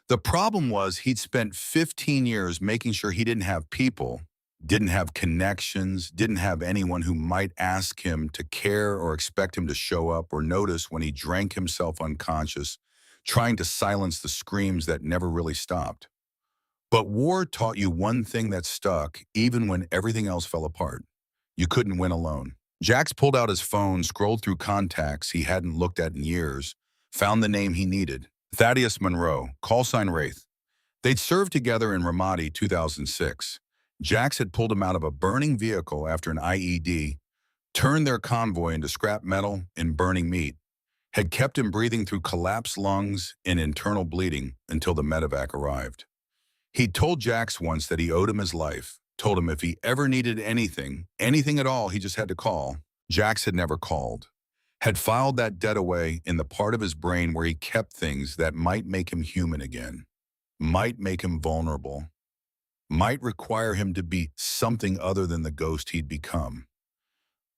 The problem was he'd spent 15 years making sure he didn't have people, didn't have connections, didn't have anyone who might ask him to care or expect him to show up or notice when he drank himself unconscious, trying to silence the screams that never really stopped. But war taught you one thing that stuck, even when everything else fell apart. You couldn't win alone. Jax pulled out his phone, scrolled through contacts he hadn't looked at in years, found the name he needed. Thaddeus Monroe, call sign Wraith. They'd served together in Ramadi 2006. Jax had pulled him out of a burning vehicle after an IED, turned their convoy into scrap metal and burning meat, had kept him breathing through collapsed lungs and internal bleeding until the medevac arrived. He'd told Jax once that he owed him his life, told him if he ever needed anything, anything at all, he just had to call. Jax had never called, had filed that debt away in the part of his brain where he kept things that might make him human again, might make him vulnerable, might require him to be something other than the ghost he'd become.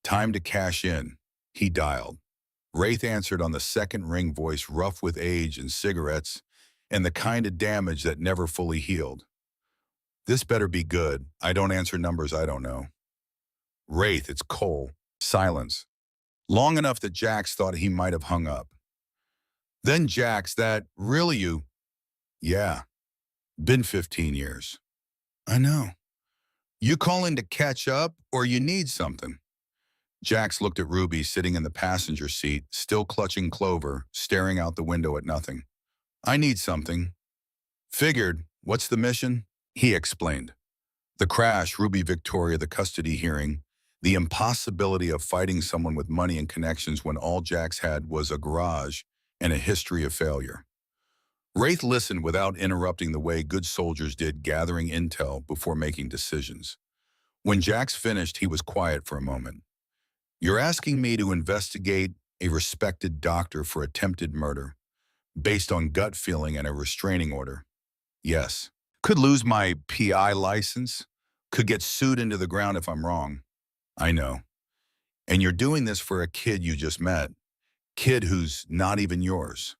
Time to cash in. He dialed. Wraith answered on the second ring, voice rough with age and cigarettes and the kind of damage that never fully healed. This better be good. I don't answer numbers I don't know. Wraith, it's Cole. Silence. Long enough that Jax thought he might have hung up. Then Jax, that, really you? Yeah. Been 15 years. I know. You calling to catch up or you need something? Jax looked at Ruby sitting in the passenger seat, still clutching Clover, staring out the window at nothing. I need something. Figured. What's the mission? He explained. The crash, Ruby Victoria, the custody hearing, the impossibility of fighting someone with money and connections when all Jax had was a garage and a history of failure. Wraith listened without interrupting the way good soldiers did, gathering intel before making decisions. When Jax finished, he was quiet for a moment. You're asking me to investigate a respected doctor for attempted murder, based on gut feeling and a restraining order? Yes. Could lose my PI license, could get sued into the ground if I'm wrong. I know. And you're doing this for a kid you just met, kid who's not even yours.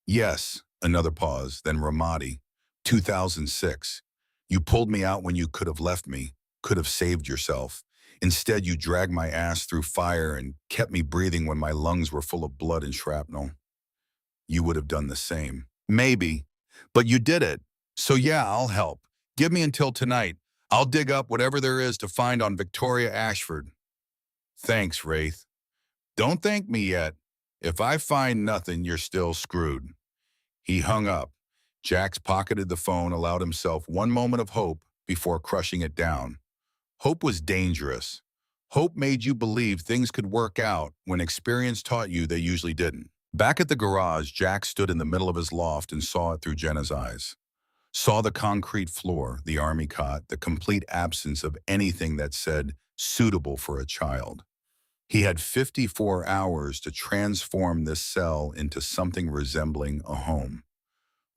Yes, another pause, then Ramadi, 2006. You pulled me out when you could have left me, could have saved yourself. Instead, you dragged my ass through fire and kept me breathing when my lungs were full of blood and shrapnel. You would have done the same. Maybe, but you did it. So yeah, I'll help. Give me until tonight. I'll dig up whatever there is to find on Victoria Ashford. Thanks, Wraith. Don't thank me yet. If I find nothing, you're still screwed. He hung up. Jax pocketed the phone, allowed himself one moment of hope before crushing it down. Hope was dangerous. Hope made you believe things could work out when experience taught you they usually didn't. Back at the garage, Jack stood in the middle of his loft and saw it through Jenna's eyes. Saw the concrete floor, the army cot, the complete absence of anything that said suitable for a child. He had 54 hours to transform this cell into something resembling a home.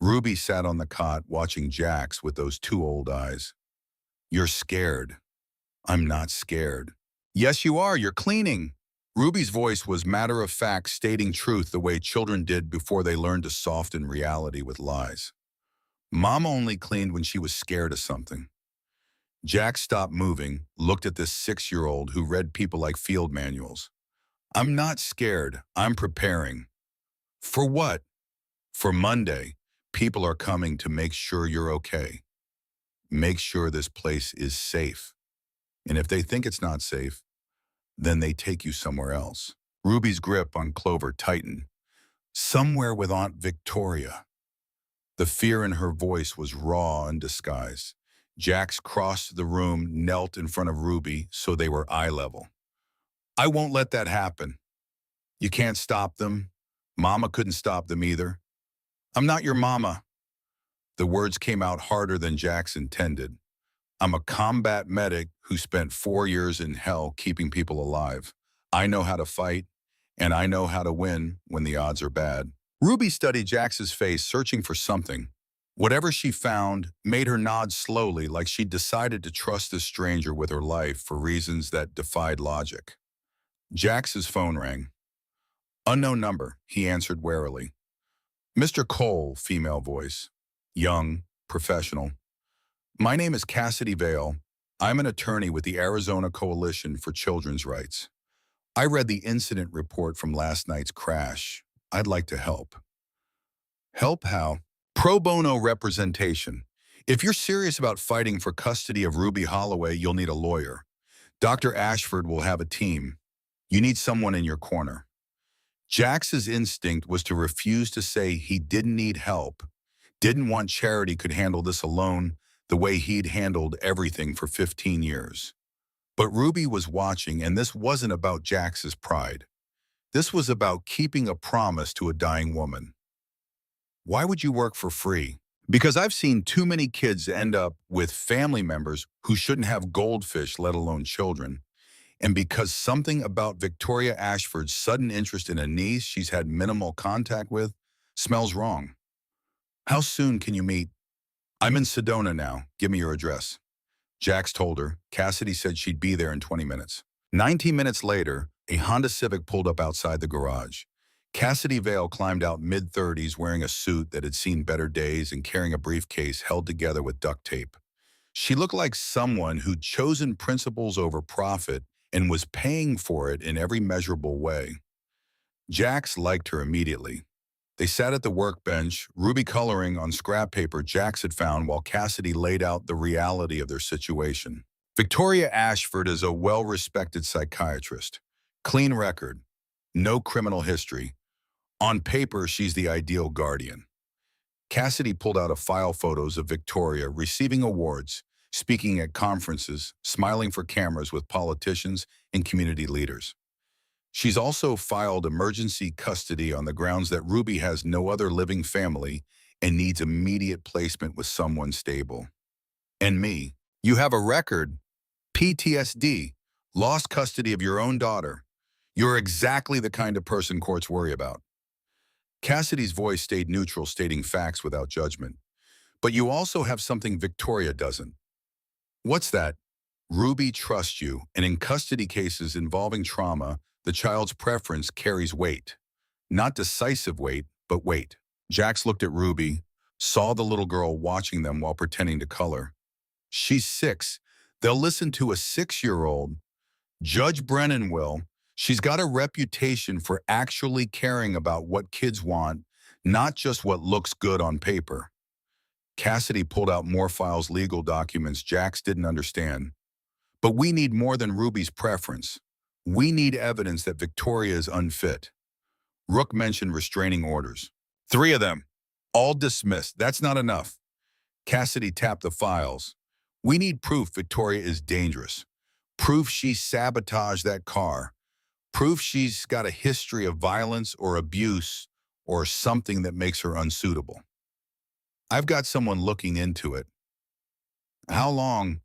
Ruby sat on the cot watching Jax with those two old eyes. You're scared. I'm not scared. Yes, you are. You're cleaning. Ruby's voice was matter-of-fact, stating truth the way children did before they learned to soften reality with lies. Mom only cleaned when she was scared of something. Jack stopped moving, looked at this 6-year-old who read people like field manuals. I'm not scared. I'm preparing. For what? For Monday. People are coming to make sure you're okay. Make sure this place is safe. And if they think it's not safe, then they take you somewhere else. Ruby's grip on Clover tightened. Somewhere with Aunt Victoria. The fear in her voice was raw and disguised. Jax crossed the room, knelt in front of Ruby so they were eye level. I won't let that happen. You can't stop them. Mama couldn't stop them either. I'm not your mama. The words came out harder than Jax intended. I'm a combat medic who spent 4 years in hell keeping people alive. I know how to fight, and I know how to win when the odds are bad. Ruby studied Jax's face, searching for something. Whatever she found made her nod slowly, like she'd decided to trust this stranger with her life for reasons that defied logic. Jax's phone rang. Unknown number, he answered warily. Mr. Cole, female voice. Young, professional. My name is Cassidy Vale. I'm an attorney with the Arizona Coalition for Children's Rights. I read the incident report from last night's crash. I'd like to help. Help how? Pro bono representation. If you're serious about fighting for custody of Ruby Holloway, you'll need a lawyer. Dr. Ashford will have a team. You need someone in your corner. Jax's instinct was to refuse to say he didn't need help, didn't want Charity could handle this alone the way he'd handled everything for 15 years. But Ruby was watching, and this wasn't about Jax's pride. This was about keeping a promise to a dying woman. Why would you work for free? Because I've seen too many kids end up with family members who shouldn't have goldfish, let alone children. And because something about Victoria Ashford's sudden interest in a niece she's had minimal contact with smells wrong. How soon can you meet? I'm in Sedona now. Give me your address. Jax told her. Cassidy said she'd be there in 20 minutes. 19 minutes later, a Honda Civic pulled up outside the garage. Cassidy Vale climbed out mid-30s wearing a suit that had seen better days and carrying a briefcase held together with duct tape. She looked like someone who'd chosen principles over profit and was paying for it in every measurable way. Jax liked her immediately. They sat at the workbench, Ruby coloring on scrap paper Jax had found while Cassidy laid out the reality of their situation. Victoria Ashford is a well-respected psychiatrist. Clean record. No criminal history. On paper, she's the ideal guardian. Cassidy pulled out a file photos of Victoria receiving awards, speaking at conferences, smiling for cameras with politicians and community leaders. She's also filed emergency custody on the grounds that Ruby has no other living family and needs immediate placement with someone stable. And me, you have a record, PTSD, lost custody of your own daughter. You're exactly the kind of person courts worry about. Cassidy's voice stayed neutral, stating facts without judgment. But you also have something Victoria doesn't. What's that? Ruby trusts you, and in custody cases involving trauma, the child's preference carries weight. Not decisive weight, but weight. Jax looked at Ruby, saw the little girl watching them while pretending to color. She's 6. They'll listen to a 6-year-old. Judge Brennan will. She's got a reputation for actually caring about what kids want, not just what looks good on paper. Cassidy pulled out more files, legal documents Jax didn't understand. But we need more than Ruby's preference. We need evidence that Victoria is unfit. Rook mentioned restraining orders. 3 of them. All dismissed. That's not enough. Cassidy tapped the files. We need proof Victoria is dangerous. Proof she sabotaged that car. Proof she's got a history of violence or abuse or something that makes her unsuitable. I've got someone looking into it. How long?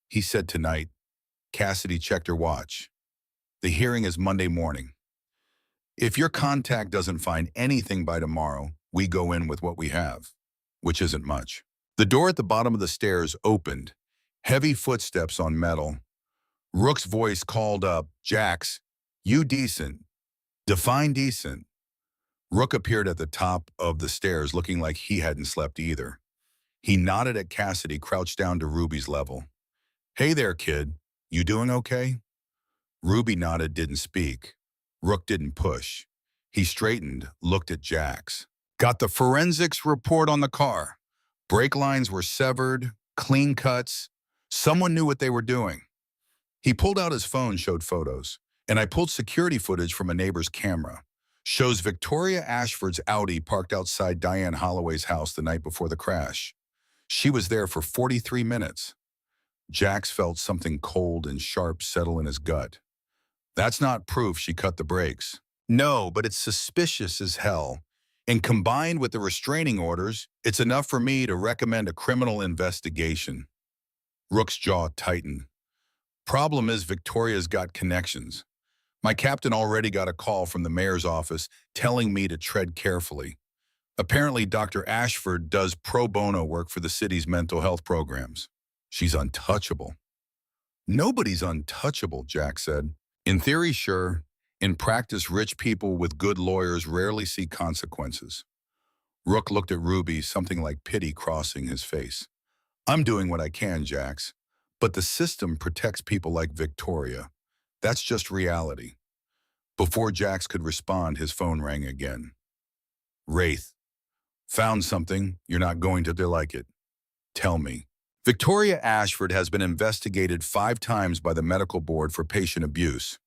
He said tonight. Cassidy checked her watch. The hearing is Monday morning. If your contact doesn't find anything by tomorrow, we go in with what we have, which isn't much. The door at the bottom of the stairs opened. Heavy footsteps on metal. Rook's voice called up, Jax, you decent. Define decent. Rook appeared at the top of the stairs looking like he hadn't slept either. He nodded at Cassidy, crouched down to Ruby's level. Hey there, kid. You doing okay? Ruby nodded, didn't speak. Rook didn't push. He straightened, looked at Jax. Got the forensics report on the car. Brake lines were severed, clean cuts. Someone knew what they were doing. He pulled out his phone, showed photos. And I pulled security footage from a neighbor's camera. Shows Victoria Ashford's Audi parked outside Diane Holloway's house the night before the crash. She was there for 43 minutes. Jax felt something cold and sharp settle in his gut. That's not proof she cut the brakes. No, but it's suspicious as hell. And combined with the restraining orders, it's enough for me to recommend a criminal investigation. Rook's jaw tightened. Problem is Victoria's got connections. My captain already got a call from the mayor's office telling me to tread carefully. Apparently, Dr. Ashford does pro bono work for the city's mental health programs. She's untouchable. Nobody's untouchable, Jack said. In theory, sure. In practice, rich people with good lawyers rarely see consequences. Rook looked at Ruby, something like pity crossing his face. I'm doing what I can, Jax. But the system protects people like Victoria. That's just reality. Before Jax could respond, his phone rang again. Wraith, found something. You're not going to like it. Tell me. Victoria Ashford has been investigated 5 times by the medical board for patient abuse.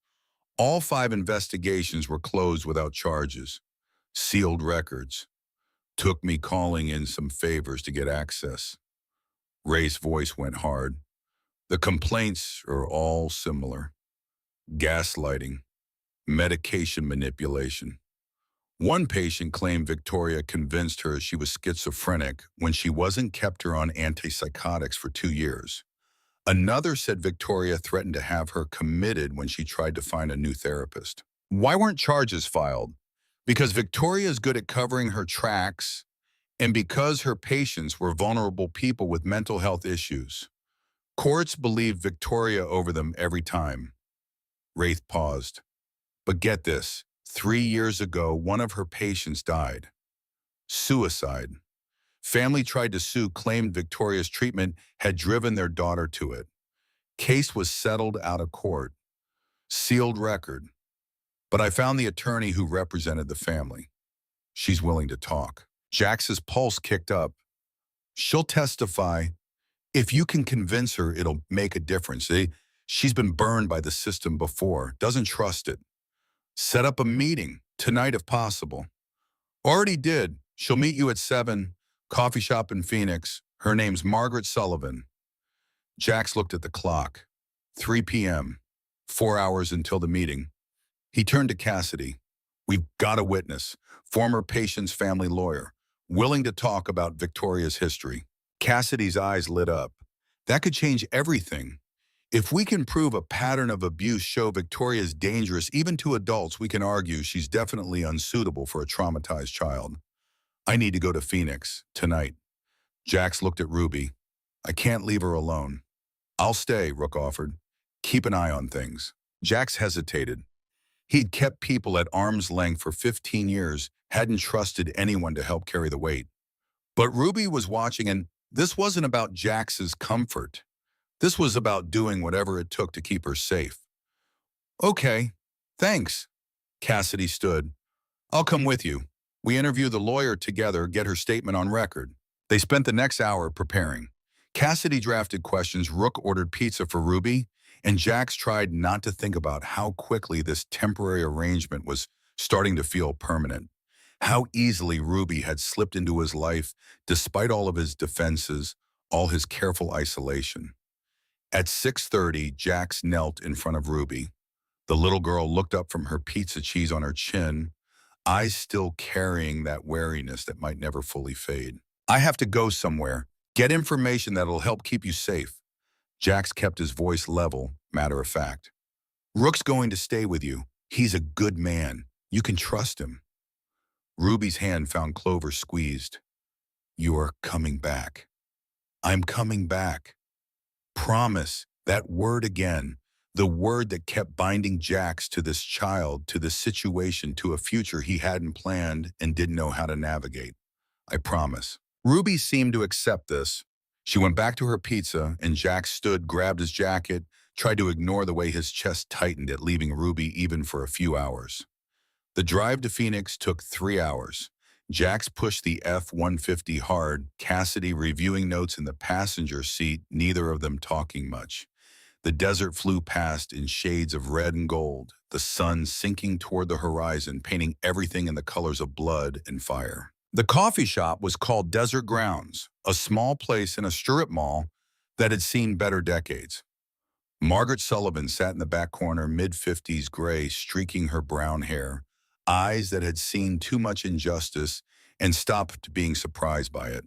All 5 investigations were closed without charges. Sealed records. Took me calling in some favors to get access. Ray's voice went hard. The complaints are all similar. Gaslighting, medication manipulation. One patient claimed Victoria convinced her she was schizophrenic when she wasn't, kept her on antipsychotics for 2 years. Another said Victoria threatened to have her committed when she tried to find a new therapist. Why weren't charges filed? Because Victoria is good at covering her tracks and because her patients were vulnerable people with mental health issues. Courts believed Victoria over them every time. Wraith paused. But get this, 3 years ago, one of her patients died. Suicide. Family tried to sue, claimed Victoria's treatment had driven their daughter to it. Case was settled out of court. Sealed record. But I found the attorney who represented the family. She's willing to talk. Jax's pulse kicked up. She'll testify. If you can convince her, it'll make a difference. She's been burned by the system before, doesn't trust it. Set up a meeting, tonight if possible. Already did. She'll meet you at 7, coffee shop in Phoenix. Her name's Margaret Sullivan. Jax looked at the clock. 3 p.m., 4 hours until the meeting. He turned to Cassidy. We've got a witness, former patient's family lawyer, willing to talk about Victoria's history. Cassidy's eyes lit up. That could change everything. If we can prove a pattern of abuse show Victoria's dangerous even to adults, we can argue she's definitely unsuitable for a traumatized child. I need to go to Phoenix tonight. Jax looked at Ruby. I can't leave her alone. I'll stay, Rook offered. Keep an eye on things. Jax hesitated. He'd kept people at arm's length for 15 years, hadn't trusted anyone to help carry the weight. But Ruby was watching, and this wasn't about Jax's comfort. This was about doing whatever it took to keep her safe. Okay, thanks. Cassidy stood. I'll come with you. We interview the lawyer together, get her statement on record. They spent the next hour preparing. Cassidy drafted questions, Rook ordered pizza for Ruby, and Jax tried not to think about how quickly this temporary arrangement was starting to feel permanent. How easily Ruby had slipped into his life despite all of his defenses, all his careful isolation. At 6:30, Jax knelt in front of Ruby. The little girl looked up from her pizza cheese on her chin, eyes still carrying that wariness that might never fully fade. I have to go somewhere. Get information that'll help keep you safe. Jax kept his voice level, matter of fact. Rook's going to stay with you. He's a good man. You can trust him. Ruby's hand found Clover squeezed. You are coming back. I'm coming back. Promise, that word again, the word that kept binding Jax to this child, to this situation, to a future he hadn't planned and didn't know how to navigate. I promise. Ruby seemed to accept this. She went back to her pizza, and Jax stood, grabbed his jacket, tried to ignore the way his chest tightened at leaving Ruby even for a few hours. The drive to Phoenix took 3 hours. Jax pushed the F-150 hard, Cassidy reviewing notes in the passenger seat, neither of them talking much. The desert flew past in shades of red and gold, the sun sinking toward the horizon, painting everything in the colors of blood and fire. The coffee shop was called Desert Grounds, a small place in a strip mall that had seen better decades. Margaret Sullivan sat in the back corner, mid-50s gray, streaking her brown hair, eyes that had seen too much injustice and stopped being surprised by it.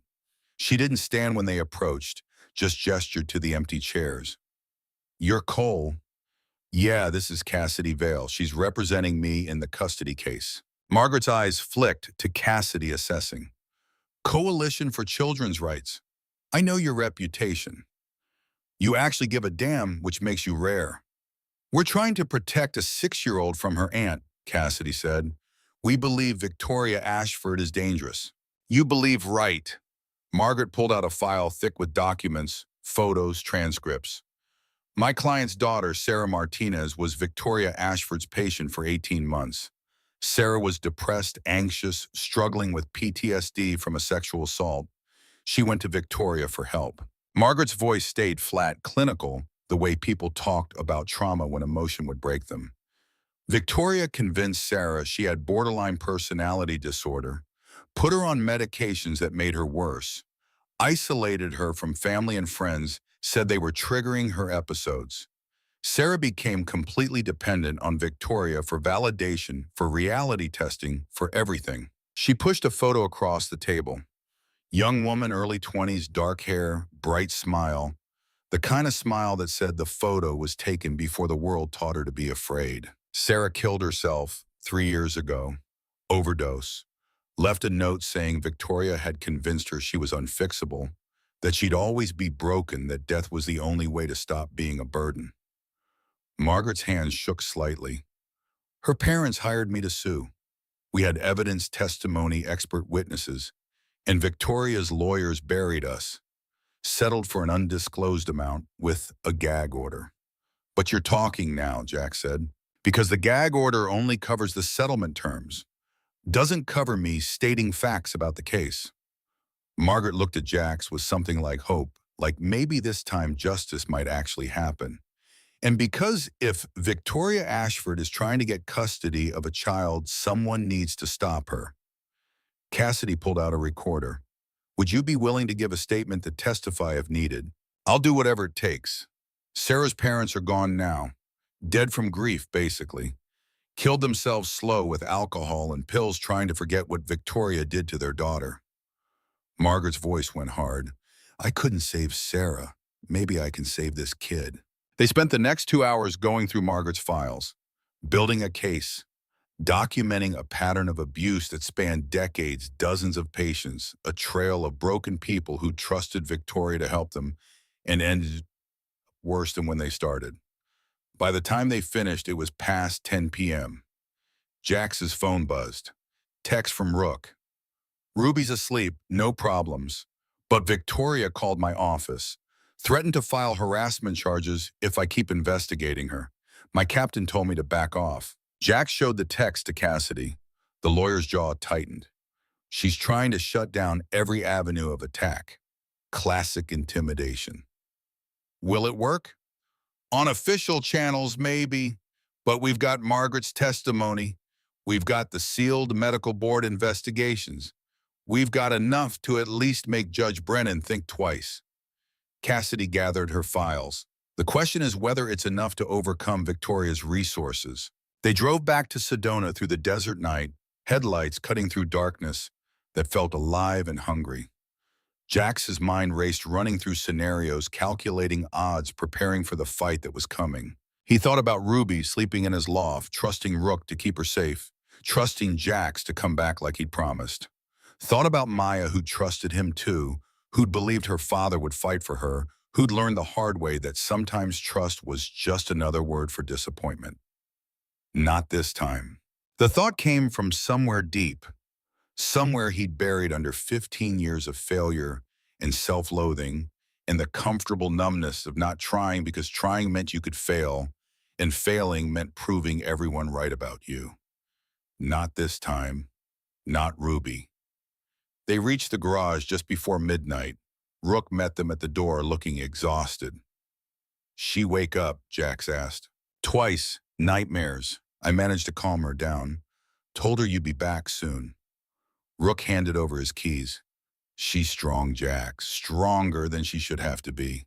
She didn't stand when they approached, just gestured to the empty chairs. You're Cole. Yeah, this is Cassidy Vale. She's representing me in the custody case. Margaret's eyes flicked to Cassidy, assessing. Coalition for Children's Rights. I know your reputation. You actually give a damn, which makes you rare. We're trying to protect a 6-year-old from her aunt, Cassidy said. We believe Victoria Ashford is dangerous. You believe right. Margaret pulled out a file thick with documents, photos, transcripts. My client's daughter, Sarah Martinez, was Victoria Ashford's patient for 18 months. Sarah was depressed, anxious, struggling with PTSD from a sexual assault. She went to Victoria for help. Margaret's voice stayed flat, clinical, the way people talked about trauma when emotion would break them. Victoria convinced Sarah she had borderline personality disorder, put her on medications that made her worse, isolated her from family and friends, said they were triggering her episodes. Sarah became completely dependent on Victoria for validation, for reality testing, for everything. She pushed a photo across the table. Young woman, early 20s, dark hair, bright smile. The kind of smile that said the photo was taken before the world taught her to be afraid. Sarah killed herself 3 years ago. Overdose. Left a note saying Victoria had convinced her she was unfixable, that she'd always be broken, that death was the only way to stop being a burden. Margaret's hands shook slightly. Her parents hired me to sue. We had evidence, testimony, expert witnesses, and Victoria's lawyers buried us, settled for an undisclosed amount with a gag order. But you're talking now, Jack said, because the gag order only covers the settlement terms, doesn't cover me stating facts about the case. Margaret looked at Jax with something like hope, like maybe this time justice might actually happen. And because if Victoria Ashford is trying to get custody of a child, someone needs to stop her. Cassidy pulled out a recorder. Would you be willing to give a statement to testify if needed? I'll do whatever it takes. Sarah's parents are gone now. Dead from grief, basically. Killed themselves slow with alcohol and pills trying to forget what Victoria did to their daughter. Margaret's voice went hard. I couldn't save Sarah. Maybe I can save this kid. They spent the next 2 hours going through Margaret's files, building a case, documenting a pattern of abuse that spanned decades, dozens of patients, a trail of broken people who trusted Victoria to help them and ended worse than when they started. By the time they finished, it was past 10 p.m. Jax's phone buzzed. Text from Rook. Ruby's asleep, no problems. But Victoria called my office, threatened to file harassment charges if I keep investigating her. My captain told me to back off. Jax showed the text to Cassidy. The lawyer's jaw tightened. She's trying to shut down every avenue of attack. Classic intimidation. Will it work? On official channels, maybe, but we've got Margaret's testimony. We've got the sealed medical board investigations. We've got enough to at least make Judge Brennan think twice. Cassidy gathered her files. The question is whether it's enough to overcome Victoria's resources. They drove back to Sedona through the desert night, headlights cutting through darkness that felt alive and hungry. Jax's mind raced, running through scenarios, calculating odds, preparing for the fight that was coming. He thought about Ruby sleeping in his loft, trusting Rook to keep her safe, trusting Jax to come back like he'd promised. Thought about Maya, who trusted him too, who'd believed her father would fight for her, who'd learned the hard way that sometimes trust was just another word for disappointment. Not this time. The thought came from somewhere deep, somewhere he'd buried under 15 years of failure and self-loathing and the comfortable numbness of not trying because trying meant you could fail, and failing meant proving everyone right about you. Not this time. Not Ruby. They reached the garage just before midnight. Rook met them at the door looking exhausted. She wake up? Jax asked. Twice. Nightmares. I managed to calm her down. Told her you'd be back soon. Rook handed over his keys. She's strong, Jax. Stronger than she should have to be.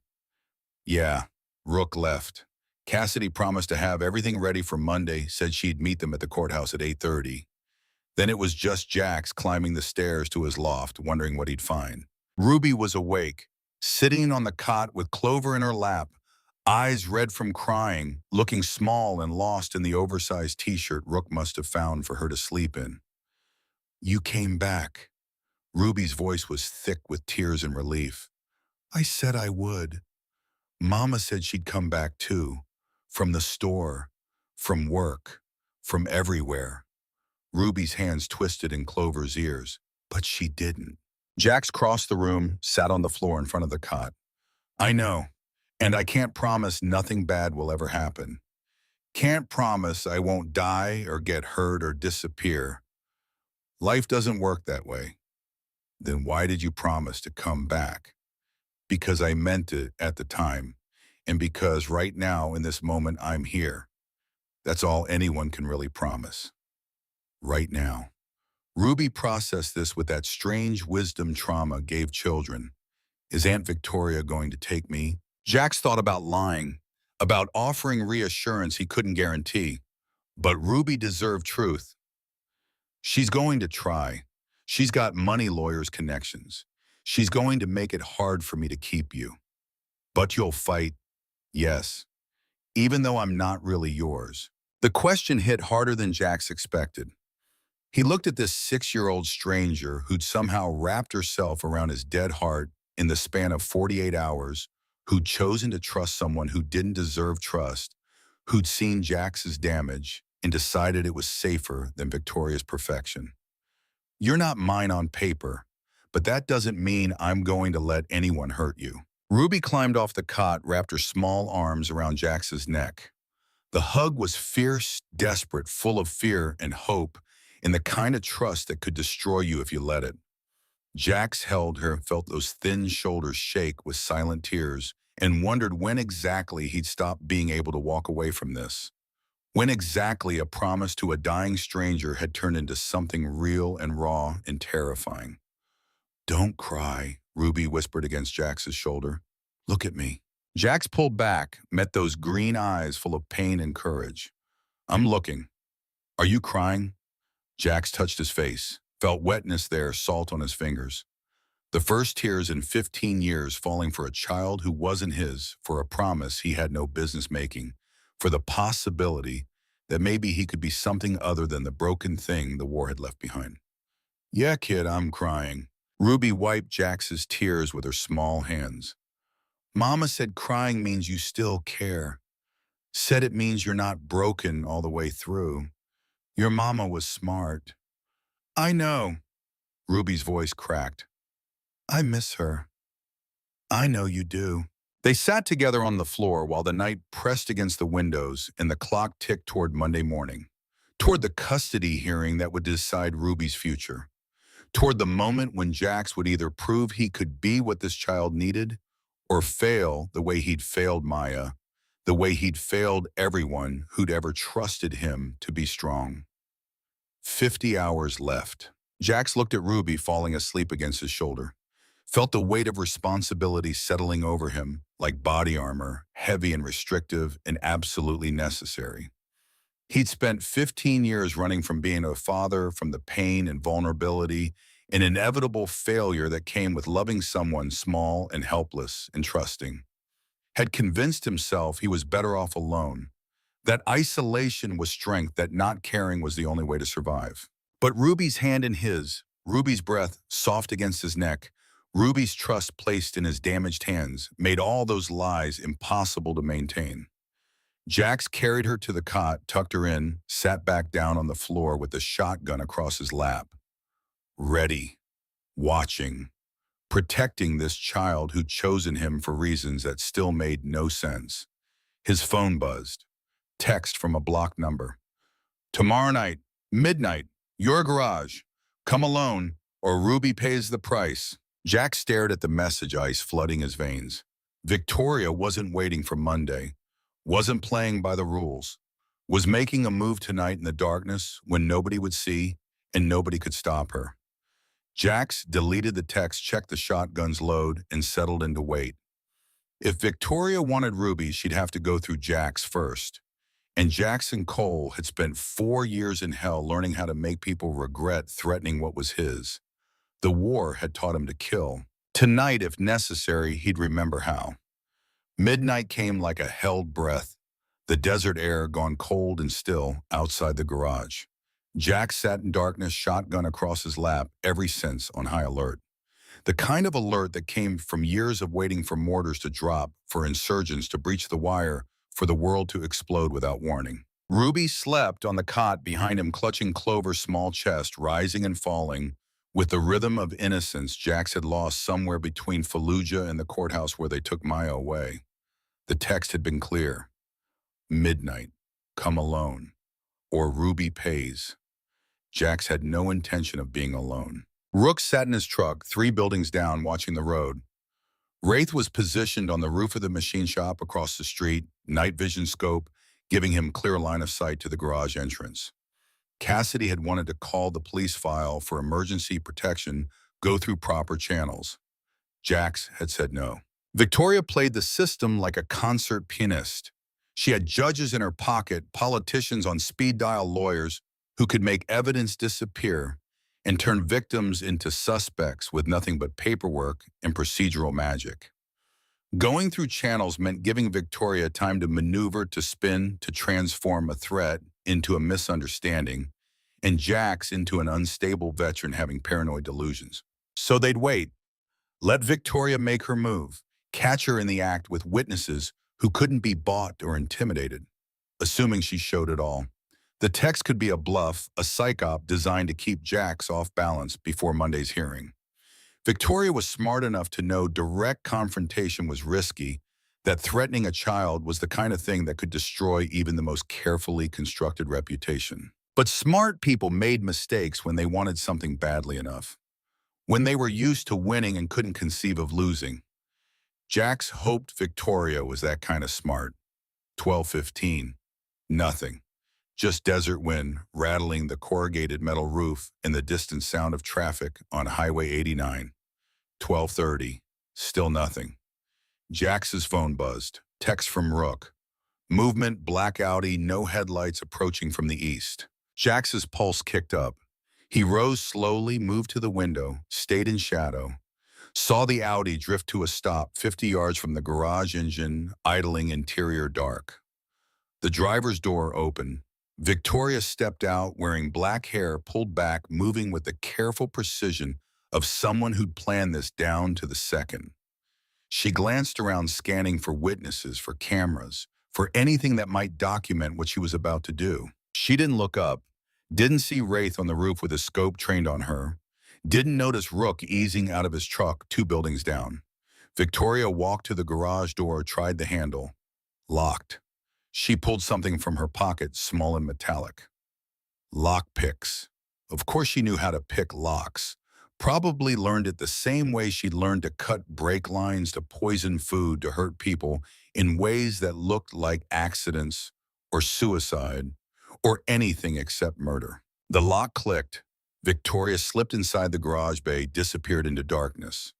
Yeah. Rook left. Cassidy promised to have everything ready for Monday, said she'd meet them at the courthouse at 8:30. Then it was just Jax climbing the stairs to his loft, wondering what he'd find. Ruby was awake, sitting on the cot with Clover in her lap, eyes red from crying, looking small and lost in the oversized t-shirt Rook must have found for her to sleep in. You came back. Ruby's voice was thick with tears and relief. I said I would. Mama said she'd come back too. From the store, from work, from everywhere. Ruby's hands twisted in Clover's ears, but she didn't. Jax crossed the room, sat on the floor in front of the cot. I know. And I can't promise nothing bad will ever happen. Can't promise I won't die or get hurt or disappear. Life doesn't work that way. Then why did you promise to come back? Because I meant it at the time. And because right now, in this moment, I'm here. That's all anyone can really promise. Right now. Ruby processed this with that strange wisdom trauma gave children. Is Aunt Victoria going to take me? Jax thought about lying, about offering reassurance he couldn't guarantee. But Ruby deserved truth. She's going to try. She's got money lawyers' connections. She's going to make it hard for me to keep you. But you'll fight, yes, even though I'm not really yours. The question hit harder than Jax expected. He looked at this 6-year-old stranger who'd somehow wrapped herself around his dead heart in the span of 48 hours, who'd chosen to trust someone who didn't deserve trust, who'd seen Jax's damage and decided it was safer than Victoria's perfection. You're not mine on paper, but that doesn't mean I'm going to let anyone hurt you. Ruby climbed off the cot, wrapped her small arms around Jax's neck. The hug was fierce, desperate, full of fear and hope, and the kind of trust that could destroy you if you let it. Jax held her, felt those thin shoulders shake with silent tears, and wondered when exactly he'd stop being able to walk away from this. When exactly a promise to a dying stranger had turned into something real and raw and terrifying. Don't cry, Ruby whispered against Jax's shoulder. Look at me. Jax pulled back, met those green eyes full of pain and courage. I'm looking. Are you crying? Jax touched his face, felt wetness there, salt on his fingers. The first tears in 15 years falling for a child who wasn't his, for a promise he had no business making, for the possibility that maybe he could be something other than the broken thing the war had left behind. Yeah, kid, I'm crying. Ruby wiped Jax's tears with her small hands. Mama said crying means you still care. Said it means you're not broken all the way through. Your mama was smart. I know. Ruby's voice cracked. I miss her. I know you do. They sat together on the floor while the night pressed against the windows and the clock ticked toward Monday morning, toward the custody hearing that would decide Ruby's future, toward the moment when Jax would either prove he could be what this child needed or fail the way he'd failed Maya, the way he'd failed everyone who'd ever trusted him to be strong. 50 hours left. Jax looked at Ruby falling asleep against his shoulder, felt the weight of responsibility settling over him like body armor, heavy and restrictive and absolutely necessary. He'd spent 15 years running from being a father, from the pain and vulnerability, an inevitable failure that came with loving someone small and helpless and trusting. Had convinced himself he was better off alone, that isolation was strength, that not caring was the only way to survive. But Ruby's hand in his, Ruby's breath soft against his neck, Ruby's trust placed in his damaged hands made all those lies impossible to maintain. Jax carried her to the cot, tucked her in, sat back down on the floor with the shotgun across his lap. Ready, watching, protecting this child who'd chosen him for reasons that still made no sense. His phone buzzed. Text from a blocked number. Tomorrow night, midnight, your garage. Come alone, or Ruby pays the price. Jack stared at the message ice flooding his veins. Victoria wasn't waiting for Monday, wasn't playing by the rules, was making a move tonight in the darkness when nobody would see and nobody could stop her. Jax deleted the text, checked the shotgun's load, and settled into wait. If Victoria wanted Ruby, she'd have to go through Jax first. And Jackson Cole had spent 4 years in hell learning how to make people regret threatening what was his. The war had taught him to kill. Tonight, if necessary, he'd remember how. Midnight came like a held breath, the desert air gone cold and still outside the garage. Jack sat in darkness, shotgun across his lap, every sense on high alert. The kind of alert that came from years of waiting for mortars to drop, for insurgents to breach the wire, for the world to explode without warning. Ruby slept on the cot behind him, clutching Clover's small chest, rising and falling, with the rhythm of innocence Jax had lost somewhere between Fallujah and the courthouse where they took Maya away. The text had been clear. Midnight. Come alone. Or Ruby pays. Jax had no intention of being alone. Rook sat in his truck, 3 buildings down, watching the road. Wraith was positioned on the roof of the machine shop across the street, night vision scope, giving him clear line of sight to the garage entrance. Cassidy had wanted to call the police file for emergency protection, go through proper channels. Jax had said no. Victoria played the system like a concert pianist. She had judges in her pocket, politicians on speed dial, lawyers who could make evidence disappear and turn victims into suspects with nothing but paperwork and procedural magic. Going through channels meant giving Victoria time to maneuver, to spin, to transform a threat into a misunderstanding, and Jax into an unstable veteran having paranoid delusions. So they'd wait, let Victoria make her move, catch her in the act with witnesses who couldn't be bought or intimidated, assuming she showed it all. The text could be a bluff, a psych op designed to keep Jax off balance before Monday's hearing. Victoria was smart enough to know direct confrontation was risky, that threatening a child was the kind of thing that could destroy even the most carefully constructed reputation. But smart people made mistakes when they wanted something badly enough, when they were used to winning and couldn't conceive of losing. Jax hoped Victoria was that kind of smart. 12:15. Nothing. Just desert wind rattling the corrugated metal roof and the distant sound of traffic on Highway 89. 12:30. Still nothing. Jax's phone buzzed. Text from Rook. Movement, black Audi, no headlights approaching from the east. Jax's pulse kicked up. He rose slowly, moved to the window, stayed in shadow, saw the Audi drift to a stop 50 yards from the garage engine, idling, interior dark. The driver's door opened. Victoria stepped out, wearing black hair pulled back, moving with the careful precision of someone who'd planned this down to the second. She glanced around, scanning for witnesses, for cameras, for anything that might document what she was about to do. She didn't look up, didn't see Wraith on the roof with his scope trained on her, didn't notice Rook easing out of his truck 2 buildings down. Victoria walked to the garage door, tried the handle. Locked. She pulled something from her pocket, small and metallic. Lock picks. Of course she knew how to pick locks. Probably learned it the same way she'd learned to cut brake lines, to poison food, to hurt people in ways that looked like accidents or suicide or anything except murder. The lock clicked. Victoria slipped inside the garage bay, disappeared into darkness.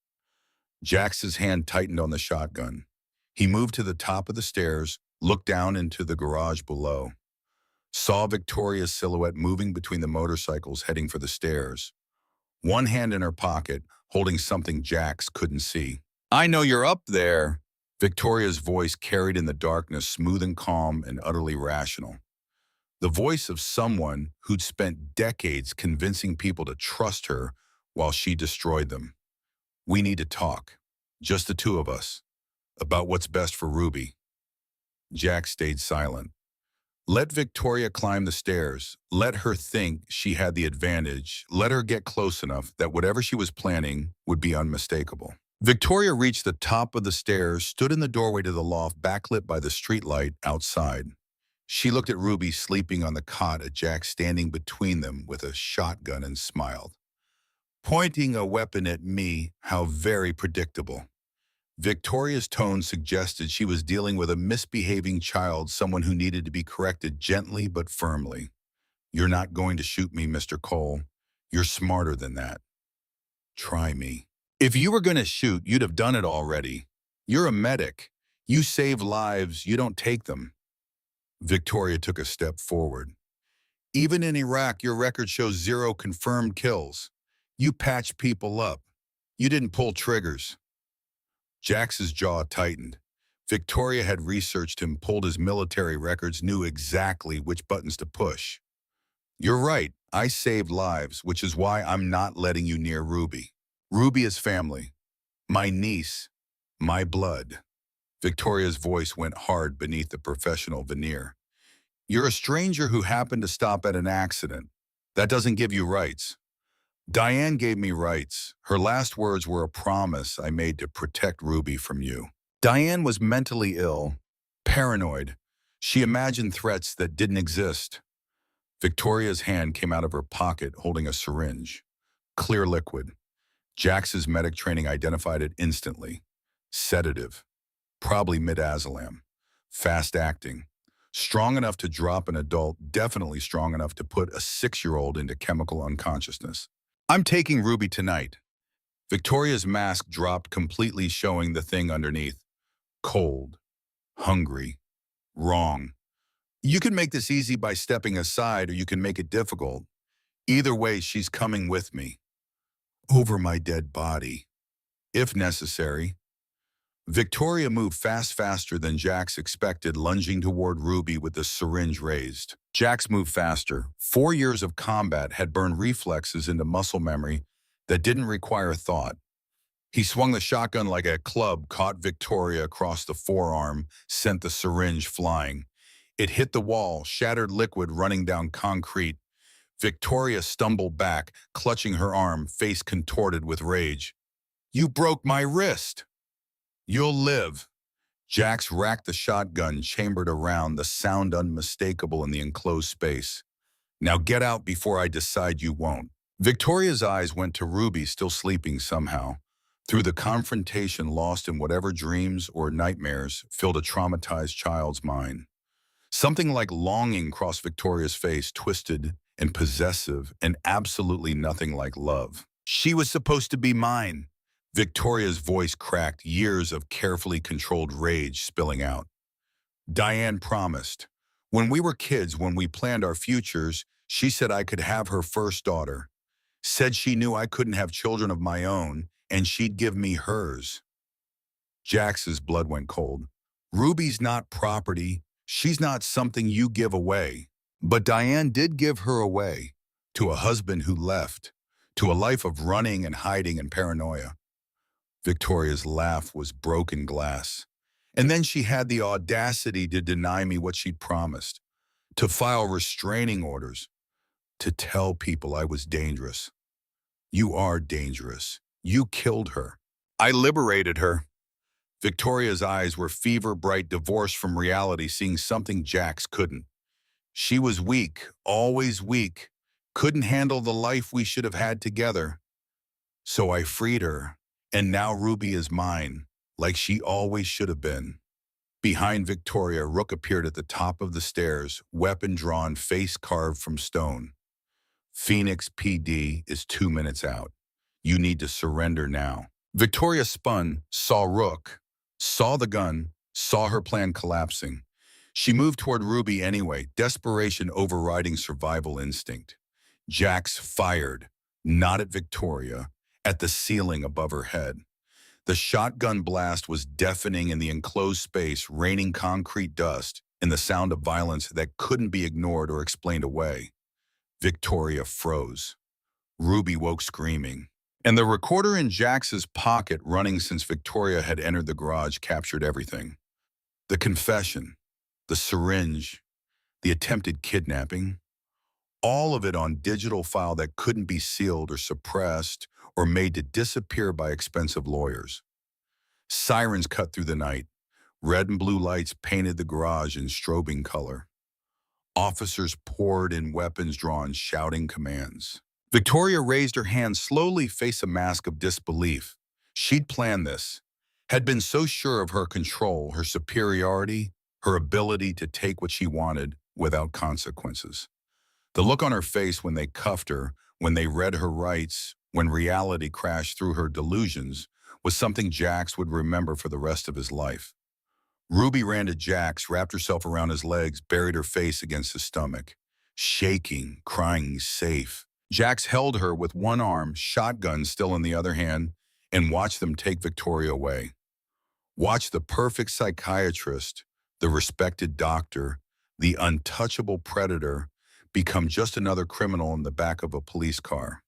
Jax's hand tightened on the shotgun. He moved to the top of the stairs, looked down into the garage below, saw Victoria's silhouette moving between the motorcycles heading for the stairs, one hand in her pocket, holding something Jax couldn't see. "I know you're up there," Victoria's voice carried in the darkness, smooth and calm and utterly rational. The voice of someone who'd spent decades convincing people to trust her while she destroyed them. "We need to talk, just the two of us, about what's best for Ruby." Jax stayed silent. Let Victoria climb the stairs. Let her think she had the advantage. Let her get close enough that whatever she was planning would be unmistakable. Victoria reached the top of the stairs, stood in the doorway to the loft, backlit by the streetlight outside. She looked at Ruby sleeping on the cot, at Jax standing between them with a shotgun, and smiled. "Pointing a weapon at me, how very predictable." Victoria's tone suggested she was dealing with a misbehaving child, someone who needed to be corrected gently but firmly. "You're not going to shoot me, Mr. Cole. You're smarter than that. Try me. If you were going to shoot, you'd have done it already. You're a medic. You save lives, you don't take them." Victoria took a step forward. "Even in Iraq, your record shows 0 confirmed kills. You patch people up. You didn't pull triggers." Jax's jaw tightened. Victoria had researched him, pulled his military records, knew exactly which buttons to push. "You're right. I saved lives, which is why I'm not letting you near Ruby. Ruby is family. My niece. My blood." Victoria's voice went hard beneath the professional veneer. "You're a stranger who happened to stop at an accident. That doesn't give you rights. Diane gave me rights. Her last words were a promise I made to protect Ruby from you." Diane was mentally ill, paranoid. She imagined threats that didn't exist. Victoria's hand came out of her pocket holding a syringe. Clear liquid. Jax's medic training identified it instantly. Sedative. Probably midazolam. Fast-acting. Strong enough to drop an adult, definitely strong enough to put a 6-year-old into chemical unconsciousness. I'm taking Ruby tonight. Victoria's mask dropped completely, showing the thing underneath. Cold. Hungry. Wrong. You can make this easy by stepping aside, or you can make it difficult. Either way, she's coming with me. Over my dead body. If necessary. Victoria moved faster than Jax expected, lunging toward Ruby with the syringe raised. Jax moved faster. 4 years of combat had burned reflexes into muscle memory that didn't require thought. He swung the shotgun like a club, caught Victoria across the forearm, sent the syringe flying. It hit the wall, shattered liquid running down concrete. Victoria stumbled back, clutching her arm, face contorted with rage. You broke my wrist! You'll live. Jax racked the shotgun chambered around, the sound unmistakable in the enclosed space. Now get out before I decide you won't. Victoria's eyes went to Ruby, still sleeping somehow. Through the confrontation, lost in whatever dreams or nightmares filled a traumatized child's mind. Something like longing crossed Victoria's face, twisted and possessive, and absolutely nothing like love. She was supposed to be mine. Victoria's voice cracked, years of carefully controlled rage spilling out. Diane promised. When we were kids, when we planned our futures, she said I could have her first daughter. Said she knew I couldn't have children of my own, and she'd give me hers. Jax's blood went cold. Ruby's not property. She's not something you give away. But Diane did give her away. To a husband who left. To a life of running and hiding and paranoia. Victoria's laugh was broken glass. And then she had the audacity to deny me what she'd promised. To file restraining orders. To tell people I was dangerous. You are dangerous. You killed her. I liberated her. Victoria's eyes were fever-bright, divorced from reality, seeing something Jax couldn't. She was weak, always weak, couldn't handle the life we should have had together. So I freed her, and now Ruby is mine, like she always should have been. Behind Victoria, Rook appeared at the top of the stairs, weapon drawn, face carved from stone. Phoenix PD is 2 minutes out. You need to surrender now. Victoria spun, saw Rook, saw the gun, saw her plan collapsing. She moved toward Ruby anyway, desperation overriding survival instinct. Jax fired, not at Victoria, at the ceiling above her head. The shotgun blast was deafening in the enclosed space, raining concrete dust and the sound of violence that couldn't be ignored or explained away. Victoria froze. Ruby woke screaming. And the recorder in Jax's pocket, running since Victoria had entered the garage, captured everything. The confession, the syringe, the attempted kidnapping, all of it on digital file that couldn't be sealed or suppressed or made to disappear by expensive lawyers. Sirens cut through the night. Red and blue lights painted the garage in strobing color. Officers poured in, weapons drawn, shouting commands. Victoria raised her hand slowly, face a mask of disbelief. She'd planned this, had been so sure of her control, her superiority, her ability to take what she wanted without consequences. The look on her face when they cuffed her, when they read her rights, when reality crashed through her delusions, was something Jax would remember for the rest of his life. Ruby ran to Jax, wrapped herself around his legs, buried her face against his stomach, shaking, crying safe. Jax held her with one arm, shotgun still in the other hand, and watched them take Victoria away. Watched the perfect psychiatrist, the respected doctor, the untouchable predator, become just another criminal in the back of a police car.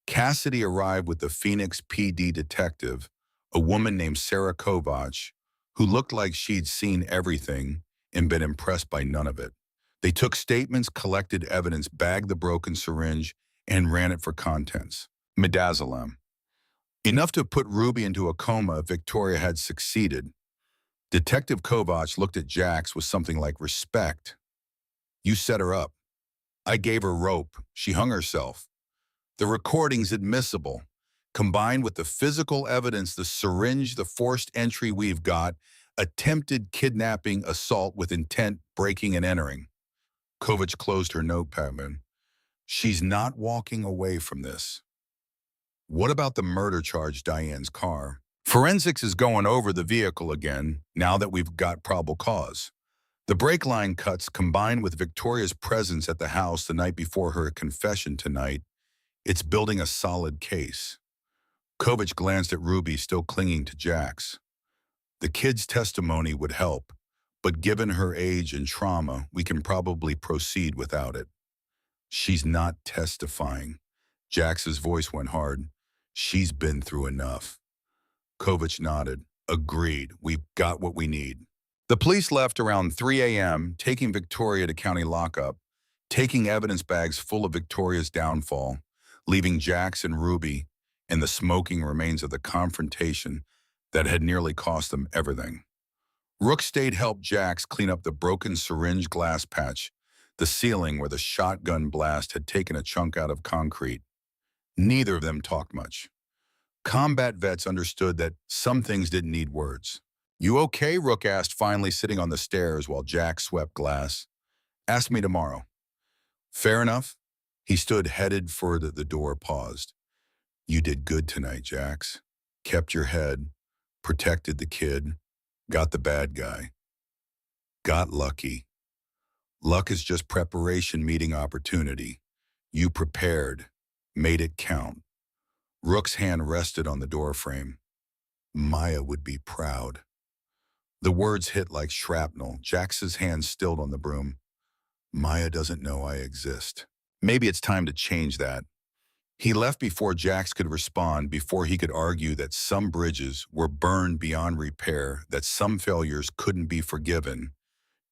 Cassidy arrived with the Phoenix PD detective, a woman named Sarah Kovach, who looked like she'd seen everything and been impressed by none of it. They took statements, collected evidence, bagged the broken syringe, and ran it for contents. Midazolam. Enough to put Ruby into a coma if Victoria had succeeded. Detective Kovacs looked at Jax with something like respect. You set her up. I gave her rope. She hung herself. The recording's admissible. Combined with the physical evidence, the syringe, the forced entry we've got, attempted kidnapping, assault with intent, breaking and entering. Kovacs closed her notepad. She's not walking away from this. What about the murder charge Diane's car? Forensics is going over the vehicle again, now that we've got probable cause. The brake line cuts combined with Victoria's presence at the house the night before her confession tonight, it's building a solid case. Kovacs glanced at Ruby, still clinging to Jax. The kid's testimony would help, but given her age and trauma, we can probably proceed without it. She's not testifying. Jax's voice went hard. She's been through enough. Kovacs nodded. Agreed. We've got what we need. The police left around 3 a.m., taking Victoria to county lockup, taking evidence bags full of Victoria's downfall, leaving Jax and Ruby and the smoking remains of the confrontation that had nearly cost them everything. Rookstade helped Jax clean up the broken syringe glass patch, the ceiling where the shotgun blast had taken a chunk out of concrete. Neither of them talked much. Combat vets understood that some things didn't need words. You okay? Rook asked, finally sitting on the stairs while Jax swept glass. Ask me tomorrow. Fair enough. He stood headed for the door, paused. You did good tonight, Jax. Kept your head, protected the kid, got the bad guy. Got lucky. Luck is just preparation meeting opportunity. You prepared, made it count. Rook's hand rested on the doorframe. Maya would be proud. The words hit like shrapnel. Jax's hand stilled on the broom. Maya doesn't know I exist. Maybe it's time to change that. He left before Jax could respond, before he could argue that some bridges were burned beyond repair, that some failures couldn't be forgiven,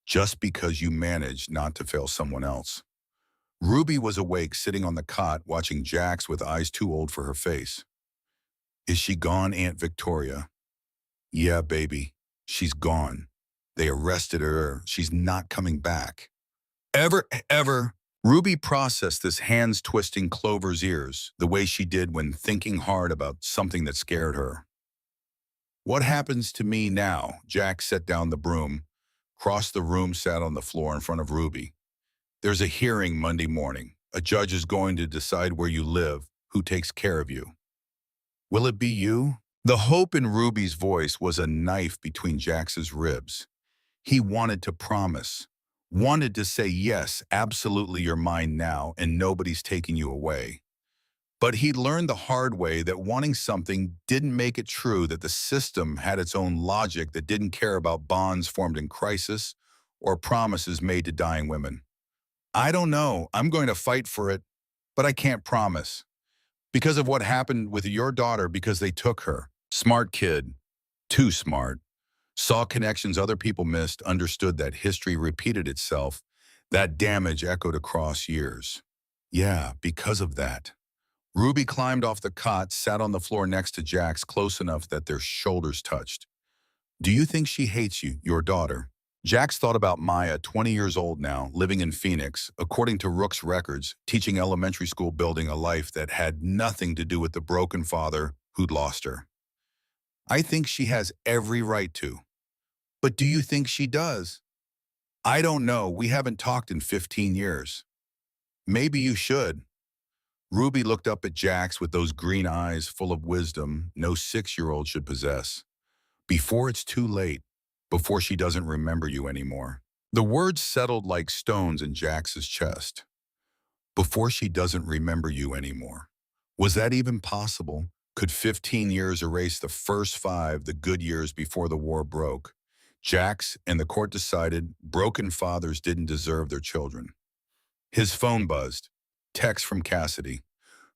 just because you managed not to fail someone else. Ruby was awake, sitting on the cot, watching Jax with eyes too old for her face. Is she gone, Aunt Victoria? Yeah, baby. She's gone. They arrested her. She's not coming back. Ever. Ruby processed this, hands twisting Clover's ears, the way she did when thinking hard about something that scared her. What happens to me now? Jax set down the broom, crossed the room, sat on the floor in front of Ruby. There's a hearing Monday morning. A judge is going to decide where you live, who takes care of you. Will it be you? The hope in Ruby's voice was a knife between Jax's ribs. He wanted to promise, wanted to say, yes, absolutely, you're mine now, and nobody's taking you away. But he'd learned the hard way that wanting something didn't make it true, that the system had its own logic that didn't care about bonds formed in crisis or promises made to dying women. I don't know. I'm going to fight for it, but I can't promise. Because of what happened with your daughter, because they took her. Smart kid. Too smart. Saw connections other people missed, understood that history repeated itself. That damage echoed across years. Yeah, because of that. Ruby climbed off the cot, sat on the floor next to Jax, close enough that their shoulders touched. Do you think she hates you, your daughter? Jax thought about Maya, 20 years old now, living in Phoenix, according to Rook's records, teaching elementary school, building a life that had nothing to do with the broken father who'd lost her. I think she has every right to. But do you think she does? I don't know. We haven't talked in 15 years. Maybe you should. Ruby looked up at Jax with those green eyes full of wisdom no 6-year-old should possess. Before it's too late. Before she doesn't remember you anymore. The words settled like stones in Jax's chest. Before she doesn't remember you anymore. Was that even possible? Could 15 years erase the first 5, the good years before the war broke? Jax and the court decided broken fathers didn't deserve their children. His phone buzzed. Text from Cassidy.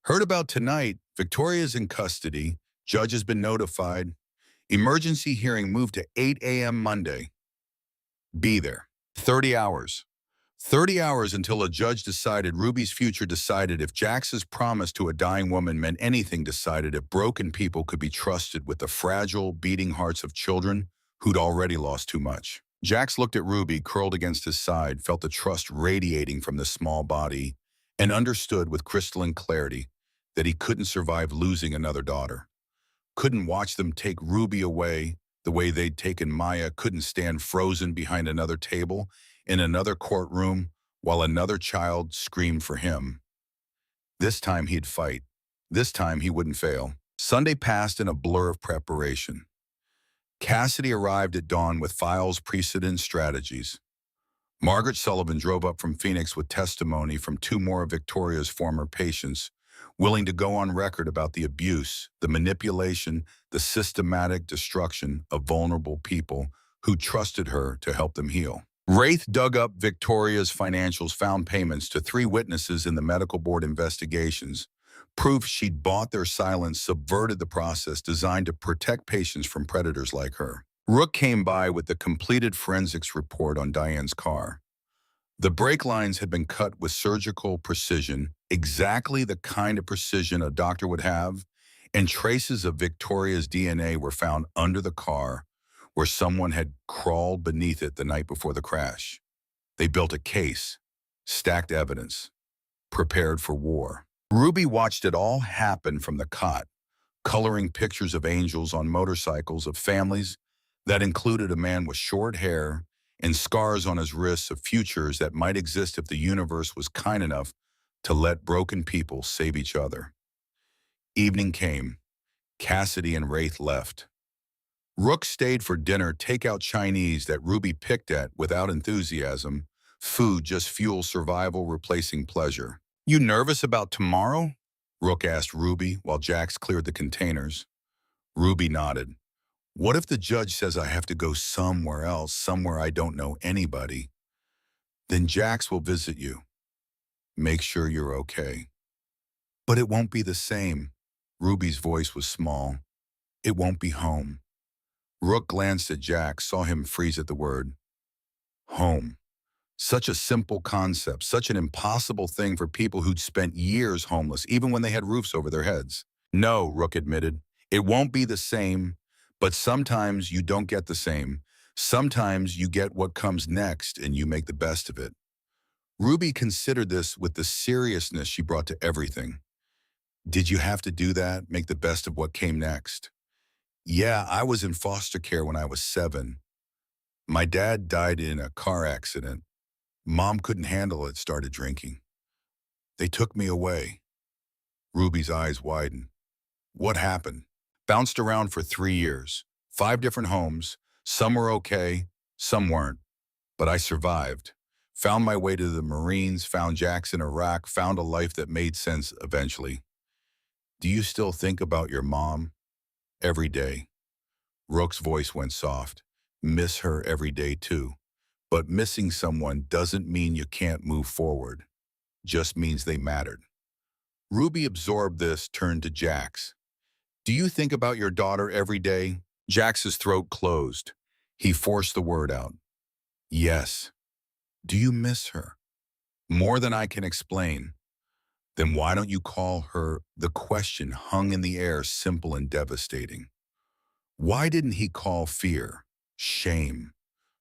Heard about tonight. Victoria's in custody. Judge has been notified. Emergency hearing moved to 8 a.m. Monday. Be there. 30 hours. 30 hours until a judge decided Ruby's future, decided if Jax's promise to a dying woman meant anything, decided if broken people could be trusted with the fragile, beating hearts of children who'd already lost too much. Jax looked at Ruby, curled against his side, felt the trust radiating from this small body, and understood with crystalline clarity that he couldn't survive losing another daughter. Couldn't watch them take Ruby away the way they'd taken Maya, couldn't stand frozen behind another table in another courtroom while another child screamed for him. This time he'd fight. This time he wouldn't fail. Sunday passed in a blur of preparation. Cassidy arrived at dawn with files, precedent, strategies. Margaret Sullivan drove up from Phoenix with testimony from two more of Victoria's former patients, willing to go on record about the abuse, the manipulation, the systematic destruction of vulnerable people who trusted her to help them heal. Wraith dug up Victoria's financials, found payments to 3 witnesses in the medical board investigations, proof she'd bought their silence, subverted the process designed to protect patients from predators like her. Rook came by with the completed forensics report on Diane's car. The brake lines had been cut with surgical precision, exactly the kind of precision a doctor would have, and traces of Victoria's DNA were found under the car where someone had crawled beneath it the night before the crash. They built a case, stacked evidence, prepared for war. Ruby watched it all happen from the cot, coloring pictures of angels on motorcycles, of families that included a man with short hair and scars on his wrists, of futures that might exist if the universe was kind enough to let broken people save each other. Evening came. Cassidy and Wraith left. Rook stayed for dinner, takeout Chinese that Ruby picked at without enthusiasm. Food just fueled survival, replacing pleasure. "You nervous about tomorrow?" Rook asked Ruby while Jax cleared the containers. Ruby nodded. "What if the judge says I have to go somewhere else, somewhere I don't know anybody? Then Jax will visit you. Make sure you're okay." "But it won't be the same." Ruby's voice was small. "It won't be home." Rook glanced at Jax, saw him freeze at the word. Home. Such a simple concept, such an impossible thing for people who'd spent years homeless, even when they had roofs over their heads. "No," Rook admitted. "It won't be the same, but sometimes you don't get the same. Sometimes you get what comes next and you make the best of it." Ruby considered this with the seriousness she brought to everything. "Did you have to do that, make the best of what came next?" "Yeah, I was in foster care when I was 7. My dad died in a car accident. Mom couldn't handle it, started drinking. They took me away." Ruby's eyes widened. "What happened?" "Bounced around for 3 years. 5 different homes. Some were okay, some weren't. But I survived. Found my way to the Marines, found Jax in Iraq, found a life that made sense eventually." "Do you still think about your mom?" "Every day." Rook's voice went soft. "Miss her every day too. But missing someone doesn't mean you can't move forward. Just means they mattered." Ruby absorbed this, turned to Jax. "Do you think about your daughter every day?" Jax's throat closed. He forced the word out. "Yes." "Do you miss her?" "More than I can explain." "Then why don't you call her?" The question hung in the air, simple and devastating. Why didn't he call fear, shame,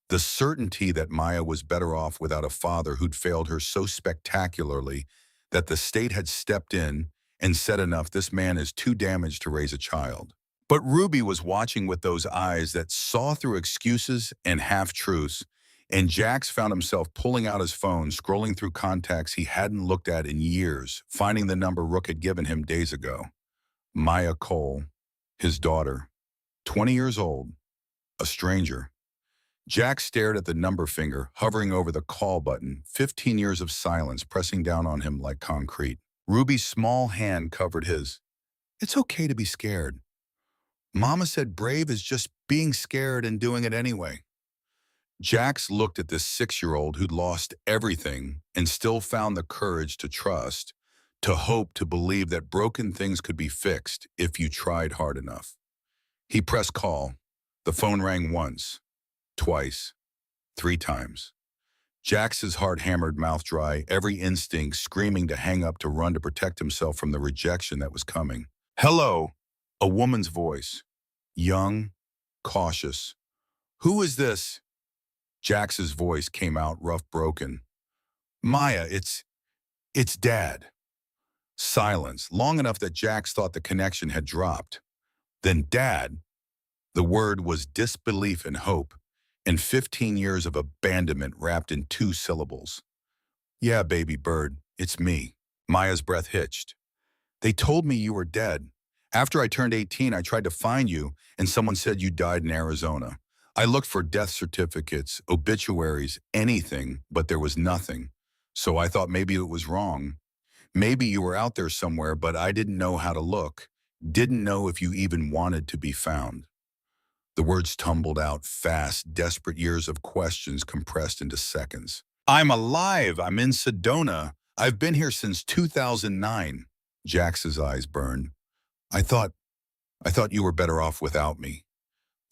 the certainty that Maya was better off without a father who'd failed her so spectacularly that the state had stepped in and said, "Enough, this man is too damaged to raise a child"? But Ruby was watching with those eyes that saw through excuses and half-truths, and Jax found himself pulling out his phone, scrolling through contacts he hadn't looked at in years, finding the number Rook had given him days ago. Maya Cole, his daughter, 20 years old, a stranger. Jack stared at the number finger, hovering over the call button, 15 years of silence pressing down on him like concrete. Ruby's small hand covered his. "It's okay to be scared. Mama said brave is just being scared and doing it anyway." Jax looked at this 6-year-old who'd lost everything and still found the courage to trust, to hope, to believe that broken things could be fixed if you tried hard enough. He pressed call. The phone rang once, twice, 3 times. Jax's heart hammered, mouth dry, every instinct screaming to hang up, to run, to protect himself from the rejection that was coming. "Hello," a woman's voice, young, cautious, Who is this? Jax's voice came out rough broken. Maya, it's Dad. Silence, long enough that Jax thought the connection had dropped. Then Dad, the word was disbelief and hope, and 15 years of abandonment wrapped in 2 syllables. Yeah, baby bird, it's me. Maya's breath hitched. They told me you were dead. After I turned 18, I tried to find you, and someone said you died in Arizona. I looked for death certificates, obituaries, anything, but there was nothing. So I thought maybe it was wrong. Maybe you were out there somewhere, but I didn't know how to look. Didn't know if you even wanted to be found. The words tumbled out fast, desperate years of questions compressed into seconds. I'm alive. I'm in Sedona. I've been here since 2009. Jax's eyes burned. I thought you were better off without me.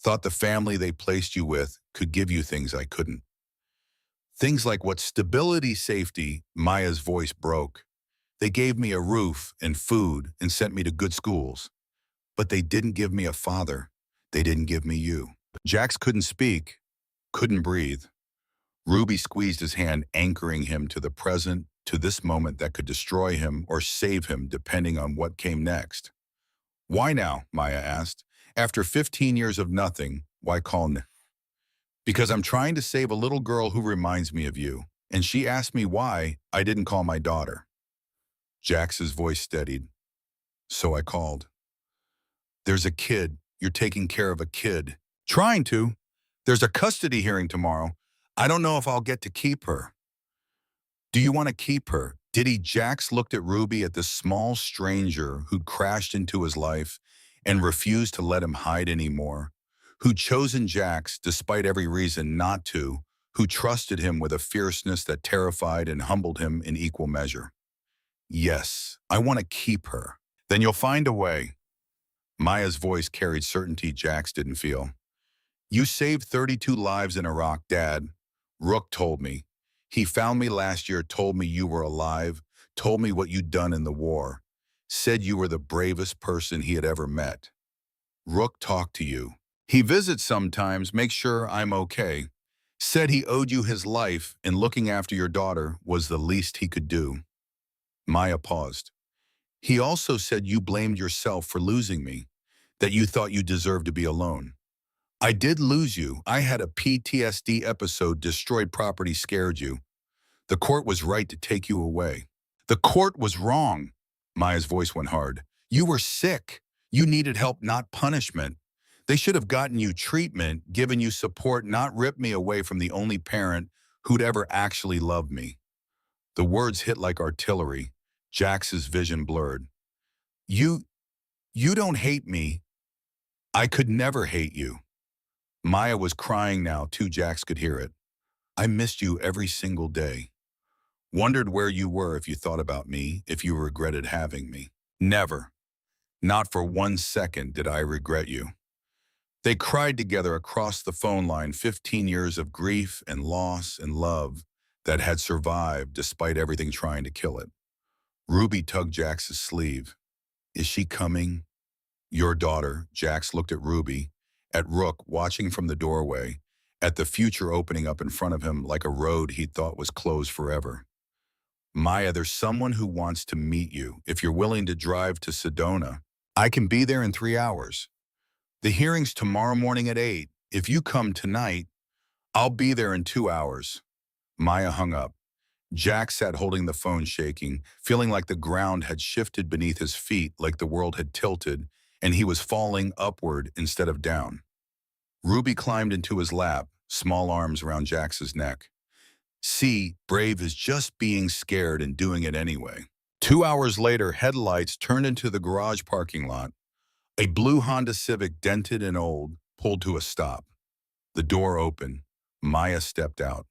Thought the family they placed you with could give you things I couldn't. Things like what stability, safety, Maya's voice broke. They gave me a roof and food and sent me to good schools. But they didn't give me a father. They didn't give me you. Jax couldn't speak, couldn't breathe. Ruby squeezed his hand, anchoring him to the present, to this moment that could destroy him or save him depending on what came next. Why now? Maya asked. After 15 years of nothing, why call now? Because I'm trying to save a little girl who reminds me of you. And she asked me why I didn't call my daughter. Jax's voice steadied. So I called. There's a kid. You're taking care of a kid. Trying to. There's a custody hearing tomorrow. I don't know if I'll get to keep her. Do you want to keep her? Jax looked at Ruby, at this small stranger who'd crashed into his life and refused to let him hide anymore, who'd chosen Jax despite every reason not to, who trusted him with a fierceness that terrified and humbled him in equal measure. Yes, I want to keep her. Then you'll find a way. Maya's voice carried certainty Jax didn't feel. You saved 32 lives in Iraq, Dad. Rook told me. He found me last year, told me you were alive, told me what you'd done in the war, said you were the bravest person he had ever met. Rook talked to you. He visits sometimes, makes sure I'm okay. Said he owed you his life and looking after your daughter was the least he could do. Maya paused. He also said you blamed yourself for losing me, that you thought you deserved to be alone. I did lose you. I had a PTSD episode, destroyed property scared you. The court was right to take you away. The court was wrong. Maya's voice went hard. You were sick. You needed help, not punishment. They should have gotten you treatment, given you support, not ripped me away from the only parent who'd ever actually loved me. The words hit like artillery. Jax's vision blurred. You don't hate me. I could never hate you. Maya was crying now, too. Jax could hear it. I missed you every single day. Wondered where you were, if you thought about me, if you regretted having me. Never. Not for 1 second did I regret you. They cried together across the phone line, 15 years of grief and loss and love that had survived despite everything trying to kill it. Ruby tugged Jax's sleeve. Is she coming? Your daughter. Jax looked at Ruby, at Rook watching from the doorway, at the future opening up in front of him like a road he thought was closed forever. Maya, there's someone who wants to meet you. If you're willing to drive to Sedona, I can be there in 3 hours. The hearing's tomorrow morning at 8. If you come tonight, I'll be there in 2 hours. Maya hung up. Jax sat holding the phone, shaking, feeling like the ground had shifted beneath his feet, like the world had tilted, and he was falling upward instead of down. Ruby climbed into his lap, small arms around Jax's neck. See, brave is just being scared and doing it anyway. 2 hours later, headlights turned into the garage parking lot. A blue Honda Civic, dented and old, pulled to a stop. The door opened. Maya stepped out.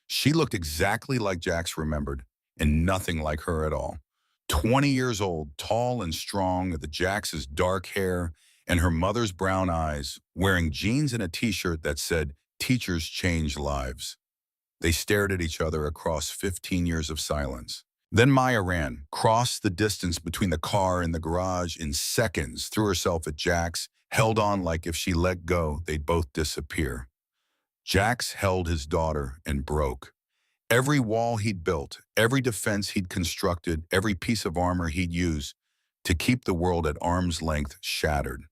She looked exactly like Jax remembered, and nothing like her at all. 20 years old, tall and strong, with Jax's dark hair and her mother's brown eyes, wearing jeans and a t-shirt that said, "Teachers change lives." They stared at each other across 15 years of silence. Then Maya ran, crossed the distance between the car and the garage in seconds, threw herself at Jax, held on like if she let go, they'd both disappear. Jax held his daughter and broke. Every wall he'd built, every defense he'd constructed, every piece of armor he'd used to keep the world at arm's length shattered.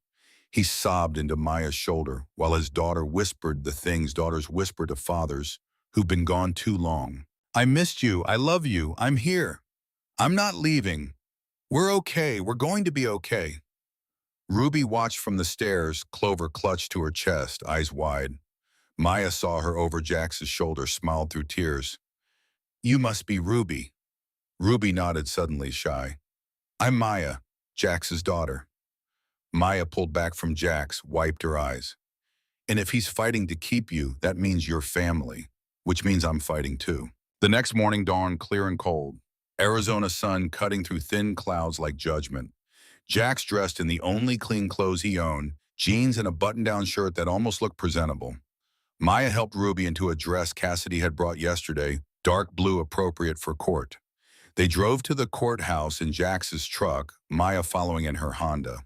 He sobbed into Maya's shoulder while his daughter whispered the things daughters whisper to fathers who've been gone too long. I missed you. I love you. I'm here. I'm not leaving. We're okay. We're going to be okay. Ruby watched from the stairs, Clover clutched to her chest, eyes wide. Maya saw her over Jax's shoulder, smiled through tears. You must be Ruby. Ruby nodded suddenly, shy. I'm Maya, Jax's daughter. Maya pulled back from Jax, wiped her eyes. And if he's fighting to keep you, that means you're family, which means I'm fighting too. The next morning dawned clear and cold. Arizona sun cutting through thin clouds like judgment. Jax dressed in the only clean clothes he owned, jeans and a button-down shirt that almost looked presentable. Maya helped Ruby into a dress Cassidy had brought yesterday, dark blue appropriate for court. They drove to the courthouse in Jax's truck, Maya following in her Honda.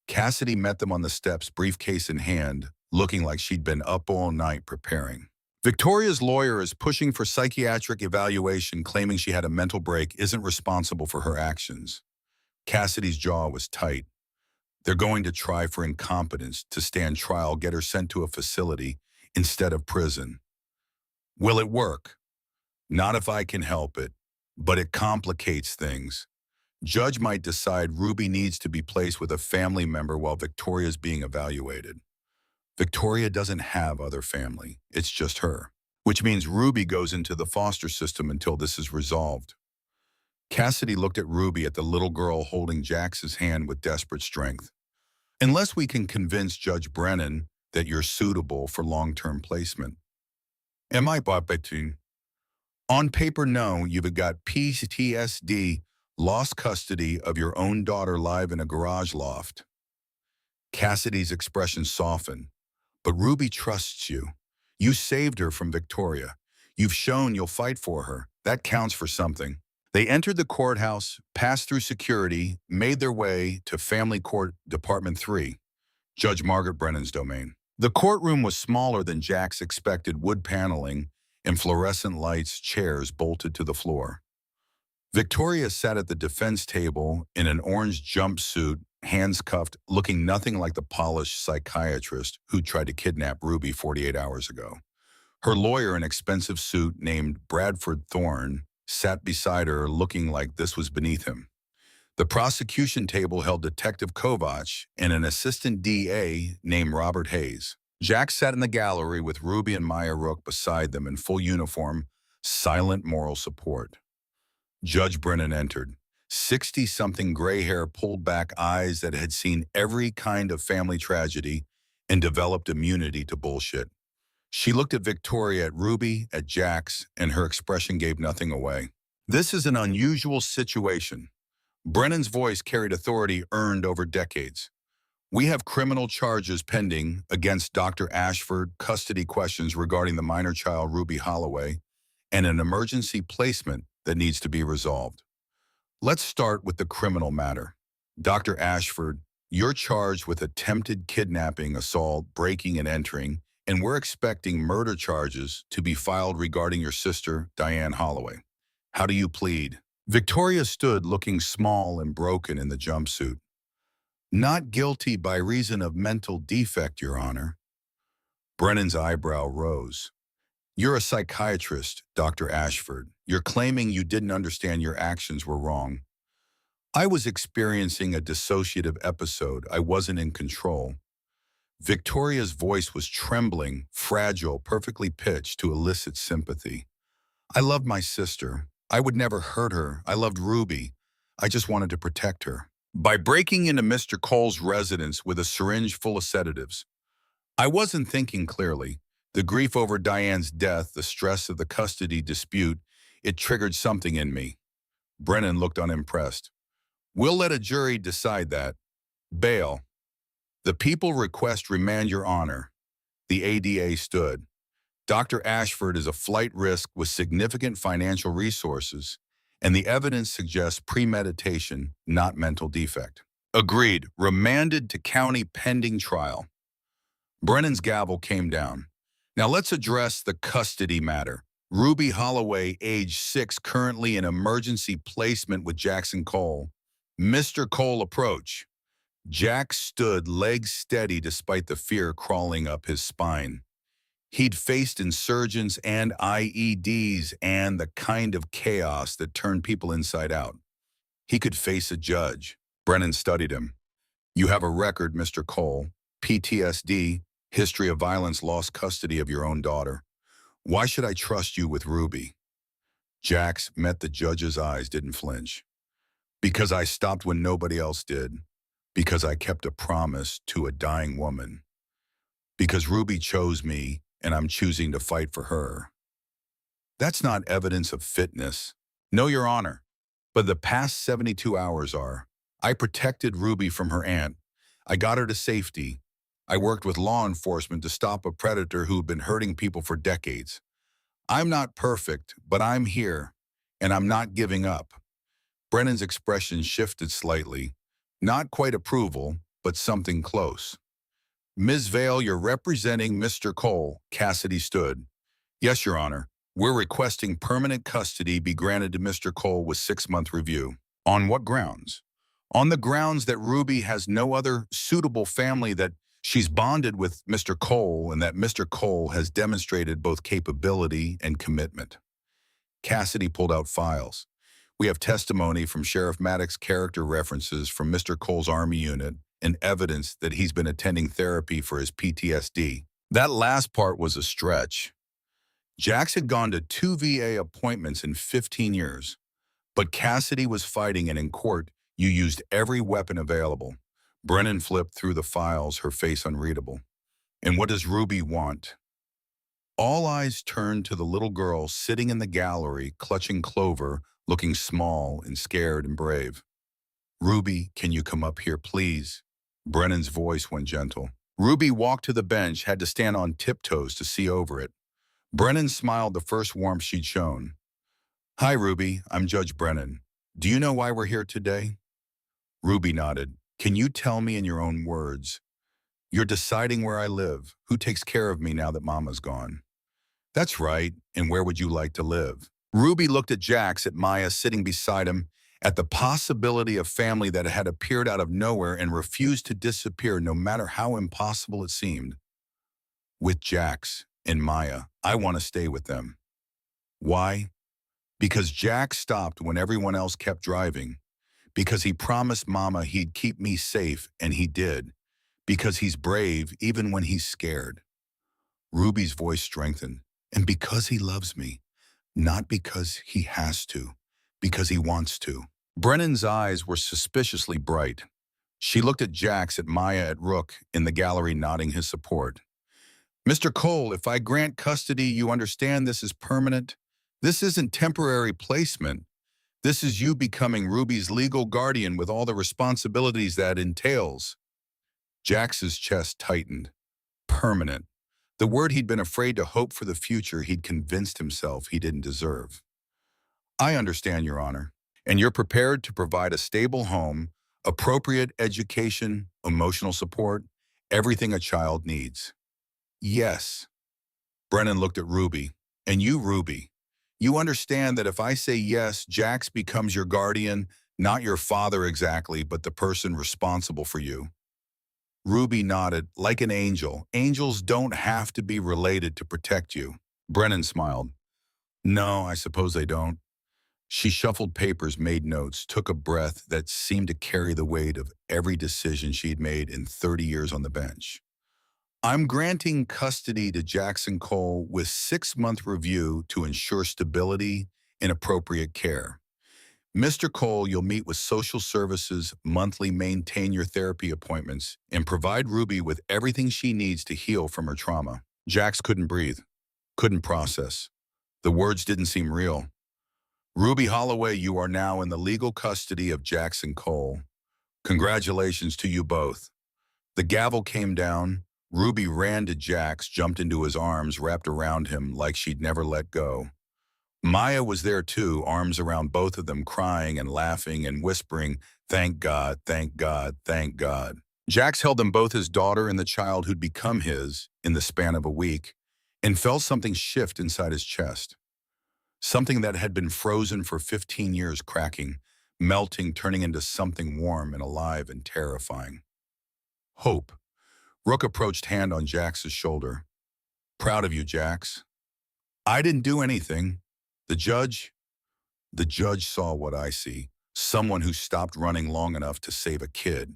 Cassidy met them on the steps, briefcase in hand, looking like she'd been up all night preparing. Victoria's lawyer is pushing for psychiatric evaluation, claiming she had a mental break, isn't responsible for her actions. Cassidy's jaw was tight. They're going to try for incompetence to stand trial, get her sent to a facility instead of prison. Will it work? Not if I can help it, but it complicates things. Judge might decide Ruby needs to be placed with a family member while Victoria's being evaluated. Victoria doesn't have other family, it's just her, which means Ruby goes into the foster system until this is resolved. Cassidy looked at Ruby, at the little girl holding Jax's hand with desperate strength. Unless we can convince Judge Brennan that you're suitable for long-term placement. Am I betting? On paper, no, you've got PTSD, lost custody of your own daughter live in a garage loft. Cassidy's expression softened. But Ruby trusts you. You saved her from Victoria. You've shown you'll fight for her. That counts for something. They entered the courthouse, passed through security, made their way to Family Court Department 3, Judge Margaret Brennan's domain. The courtroom was smaller than Jax expected, wood paneling and fluorescent lights, chairs bolted to the floor. Victoria sat at the defense table in an orange jumpsuit, hands cuffed, looking nothing like the polished psychiatrist who tried to kidnap Ruby 48 hours ago. Her lawyer, an expensive suit named Bradford Thorne, sat beside her, looking like this was beneath him. The prosecution table held Detective Kovach and an assistant DA named Robert Hayes. Jax sat in the gallery with Ruby and Maya Rook beside them in full uniform, silent moral support. Judge Brennan entered. 60-something gray hair, pulled back eyes that had seen every kind of family tragedy and developed immunity to bullshit. She looked at Victoria, at Ruby, at Jax, and her expression gave nothing away. This is an unusual situation. Brennan's voice carried authority earned over decades. We have criminal charges pending against Dr. Ashford, custody questions regarding the minor child Ruby Holloway, and an emergency placement that needs to be resolved. Let's start with the criminal matter. Dr. Ashford, you're charged with attempted kidnapping, assault, breaking and entering, and we're expecting murder charges to be filed regarding your sister, Diane Holloway. How do you plead? Victoria stood looking small and broken in the jumpsuit. Not guilty by reason of mental defect, Your Honor. Brennan's eyebrow rose. You're a psychiatrist, Dr. Ashford. You're claiming you didn't understand your actions were wrong. I was experiencing a dissociative episode. I wasn't in control. Victoria's voice was trembling, fragile, perfectly pitched to elicit sympathy. I loved my sister. I would never hurt her. I loved Ruby. I just wanted to protect her. By breaking into Mr. Cole's residence with a syringe full of sedatives, I wasn't thinking clearly. The grief over Diane's death, the stress of the custody dispute, it triggered something in me. Brennan looked unimpressed. We'll let a jury decide that. Bail. The people request remand, Your Honor. The ADA stood. Dr. Ashford is a flight risk with significant financial resources, and the evidence suggests premeditation, not mental defect. Agreed. Remanded to county pending trial. Brennan's gavel came down. Now let's address the custody matter. Ruby Holloway, age 6, currently in emergency placement with Jackson Cole. Mr. Cole approach. Jack stood legs steady despite the fear crawling up his spine. He'd faced insurgents and IEDs and the kind of chaos that turned people inside out. He could face a judge. Brennan studied him. You have a record, Mr. Cole. PTSD, history of violence, lost custody of your own daughter. Why should I trust you with Ruby? Jax met the judge's eyes, didn't flinch. Because I stopped when nobody else did. Because I kept a promise to a dying woman. Because Ruby chose me, and I'm choosing to fight for her. That's not evidence of fitness. No, Your Honor. But the past 72 hours are. I protected Ruby from her aunt. I got her to safety. I worked with law enforcement to stop a predator who had been hurting people for decades. I'm not perfect, but I'm here, and I'm not giving up. Brennan's expression shifted slightly. Not quite approval, but something close. Ms. Vale, you're representing Mr. Cole. Cassidy stood. Yes, Your Honor. We're requesting permanent custody be granted to Mr. Cole with 6-month review. On what grounds? On the grounds that Ruby has no other suitable family, that she's bonded with Mr. Cole, and that Mr. Cole has demonstrated both capability and commitment. Cassidy pulled out files. We have testimony from Sheriff Maddox's character references from Mr. Cole's Army unit and evidence that he's been attending therapy for his PTSD. That last part was a stretch. Jax had gone to 2 VA appointments in 15 years, but Cassidy was fighting, and in court, you used every weapon available. Brennan flipped through the files, her face unreadable. And what does Ruby want? All eyes turned to the little girl sitting in the gallery, clutching Clover, looking small and scared and brave. Ruby, can you come up here, please? Brennan's voice went gentle. Ruby walked to the bench, had to stand on tiptoes to see over it. Brennan smiled, the first warmth she'd shown. Hi, Ruby. I'm Judge Brennan. Do you know why we're here today? Ruby nodded. Can you tell me in your own words? You're deciding where I live, who takes care of me now that Mama's gone. That's right, and where would you like to live? Ruby looked at Jax, at Maya sitting beside him, at the possibility of family that had appeared out of nowhere and refused to disappear no matter how impossible it seemed. With Jax and Maya, I want to stay with them. Why? Because Jax stopped when everyone else kept driving. Because he promised Mama he'd keep me safe, and he did. Because he's brave even when he's scared. Ruby's voice strengthened. And because he loves me. Not because he has to. Because he wants to. Brennan's eyes were suspiciously bright. She looked at Jax, at Maya, at Rook, in the gallery, nodding his support. Mr. Cole, if I grant custody, you understand this is permanent? This isn't temporary placement. This is you becoming Ruby's legal guardian with all the responsibilities that entails. Jax's chest tightened. Permanent. The word he'd been afraid to hope for, the future he'd convinced himself he didn't deserve. I understand, Your Honor. And you're prepared to provide a stable home, appropriate education, emotional support, everything a child needs. Yes. Brennan looked at Ruby. And you, Ruby, you understand that if I say yes, Jax becomes your guardian, not your father exactly, but the person responsible for you. Ruby nodded, like an angel. Angels don't have to be related to protect you. Brennan smiled. No, I suppose they don't. She shuffled papers, made notes, took a breath that seemed to carry the weight of every decision she'd made in 30 years on the bench. I'm granting custody to Jackson Cole with 6-month review to ensure stability and appropriate care. Mr. Cole, you'll meet with social services monthly, maintain your therapy appointments, and provide Ruby with everything she needs to heal from her trauma. Jax couldn't breathe, couldn't process. The words didn't seem real. Ruby Holloway, you are now in the legal custody of Jackson Cole. Congratulations to you both. The gavel came down. Ruby ran to Jax, jumped into his arms, wrapped around him like she'd never let go. Maya was there too, arms around both of them, crying and laughing and whispering, thank God, thank God, thank God. Jax held them both, his daughter and the child who'd become his, in the span of a week. and felt something shift inside his chest. Something that had been frozen for 15 years cracking, melting, turning into something warm and alive and terrifying. Hope. Rook approached hand on Jax's shoulder. Proud of you, Jax. I didn't do anything. The judge, the judge saw what I see. Someone who stopped running long enough to save a kid.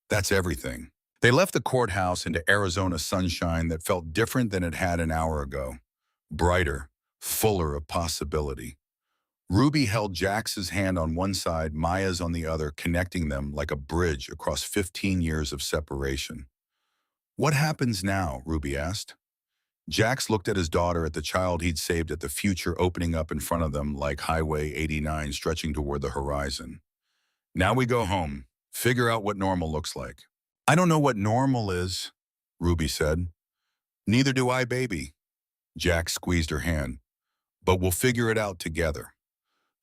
That's everything. They left the courthouse into Arizona sunshine that felt different than it had an hour ago. Brighter, fuller of possibility. Ruby held Jax's hand on one side, Maya's on the other, connecting them like a bridge across 15 years of separation. What happens now? Ruby asked. Jax looked at his daughter, at the child he'd saved, at the future opening up in front of them like Highway 89 stretching toward the horizon. Now we go home, figure out what normal looks like. I don't know what normal is, Ruby said. Neither do I, baby. Jax squeezed her hand. But we'll figure it out together.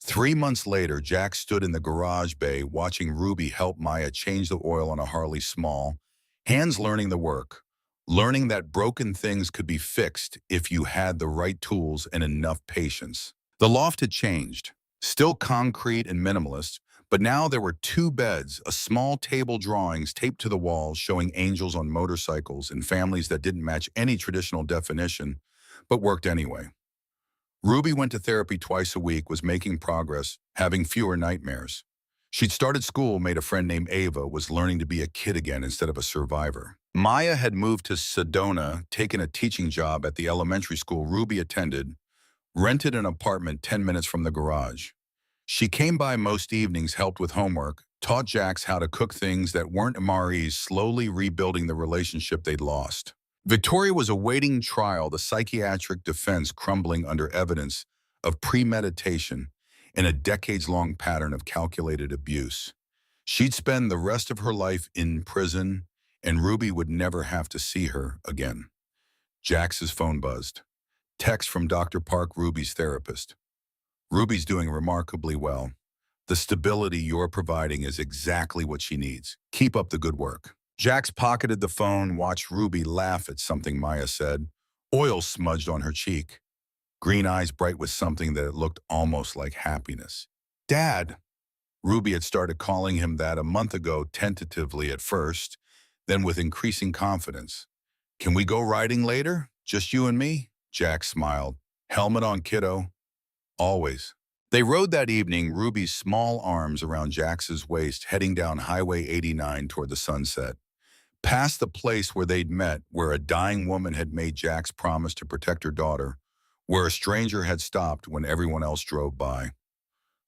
3 months later, Jack stood in the garage bay watching Ruby help Maya change the oil on a Harley Small, hands learning the work, learning that broken things could be fixed if you had the right tools and enough patience. The loft had changed, still concrete and minimalist, but now there were 2 beds, a small table, drawings taped to the walls showing angels on motorcycles and families that didn't match any traditional definition, but worked anyway. Ruby went to therapy twice a week, was making progress, having fewer nightmares. She'd started school, made a friend named Ava, was learning to be a kid again instead of a survivor. Maya had moved to Sedona, taken a teaching job at the elementary school Ruby attended, rented an apartment 10 minutes from the garage. She came by most evenings, helped with homework, taught Jax how to cook things that weren't MREs, slowly rebuilding the relationship they'd lost. Victoria was awaiting trial, the psychiatric defense crumbling under evidence of premeditation and a decades-long pattern of calculated abuse. She'd spend the rest of her life in prison, and Ruby would never have to see her again. Jax's phone buzzed. Text from Dr. Park, Ruby's therapist. Ruby's doing remarkably well. The stability you're providing is exactly what she needs. Keep up the good work. Jax pocketed the phone, watched Ruby laugh at something Maya said. Oil smudged on her cheek. Green eyes bright with something that looked almost like happiness. Dad! Ruby had started calling him that a month ago, tentatively at first, then with increasing confidence. Can we go riding later? Just you and me? Jax smiled. Helmet on, kiddo. Always. They rode that evening, Ruby's small arms around Jax's waist, heading down Highway 89 toward the sunset. Past the place where they'd met, where a dying woman had made Jax promise to protect her daughter, where a stranger had stopped when everyone else drove by.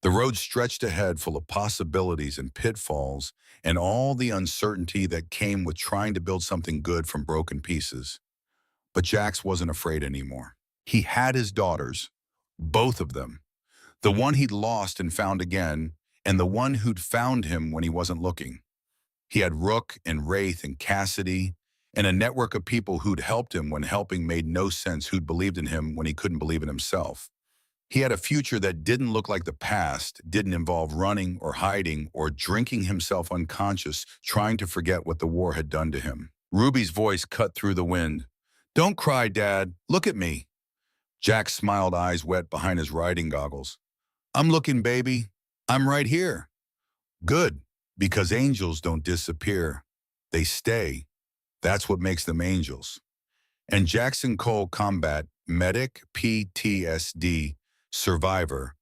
The road stretched ahead, full of possibilities and pitfalls, and all the uncertainty that came with trying to build something good from broken pieces. But Jax wasn't afraid anymore. He had his daughters, both of them. The one he'd lost and found again, and the one who'd found him when he wasn't looking. He had Rook and Wraith and Cassidy, and a network of people who'd helped him when helping made no sense, who'd believed in him when he couldn't believe in himself. He had a future that didn't look like the past, didn't involve running or hiding or drinking himself unconscious, trying to forget what the war had done to him. Ruby's voice cut through the wind. Don't cry, Dad. Look at me. Jack smiled, eyes wet behind his riding goggles. I'm looking, baby. I'm right here. Good, because angels don't disappear. They stay. That's what makes them angels. And Jackson Cole, combat medic, PTSD, survivor,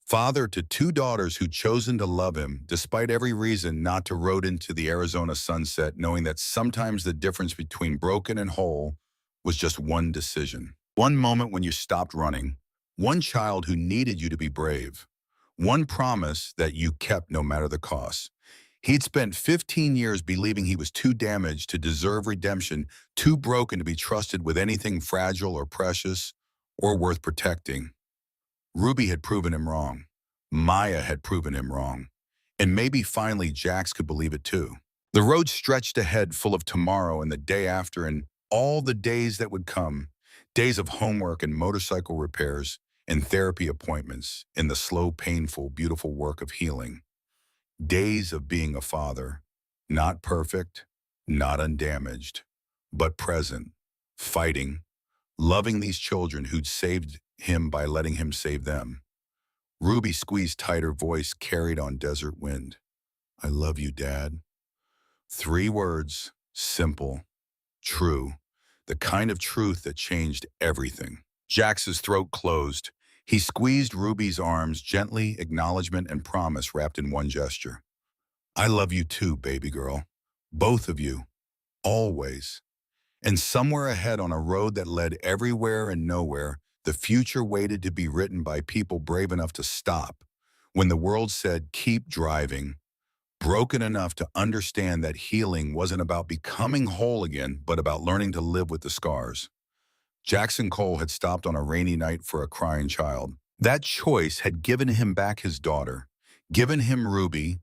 father to 2 daughters who'd chosen to love him despite every reason not to, rode into the Arizona sunset, knowing that sometimes the difference between broken and whole was just one decision. One moment when you stopped running, one child who needed you to be brave, one promise that you kept no matter the cost. He'd spent 15 years believing he was too damaged to deserve redemption, too broken to be trusted with anything fragile or precious or worth protecting. Ruby had proven him wrong. Maya had proven him wrong. And maybe finally Jax could believe it too. The road stretched ahead, full of tomorrow and the day after and all the days that would come. Days of homework and motorcycle repairs and therapy appointments in the slow, painful, beautiful work of healing. Days of being a father, not perfect, not undamaged, but present, fighting, loving these children who'd saved him by letting him save them. Ruby squeezed tight, her voice carried on desert wind. I love you, Dad. 3 words, simple, true, the kind of truth that changed everything. Jax's throat closed. He squeezed Ruby's arms gently, acknowledgement and promise wrapped in one gesture. I love you too, baby girl. Both of you. Always. And somewhere ahead on a road that led everywhere and nowhere, the future waited to be written by people brave enough to stop. When the world said, keep driving, broken enough to understand that healing wasn't about becoming whole again, but about learning to live with the scars. Jackson Cole had stopped on a rainy night for a crying child. That choice had given him back his daughter, given him Ruby,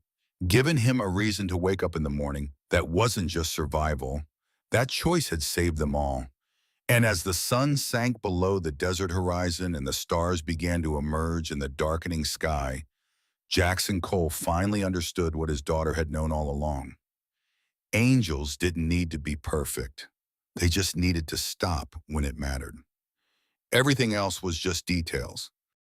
given him a reason to wake up in the morning that wasn't just survival. That choice had saved them all. And as the sun sank below the desert horizon and the stars began to emerge in the darkening sky, Jackson Cole finally understood what his daughter had known all along. Angels didn't need to be perfect. They just needed to stop when it mattered. Everything else was just details.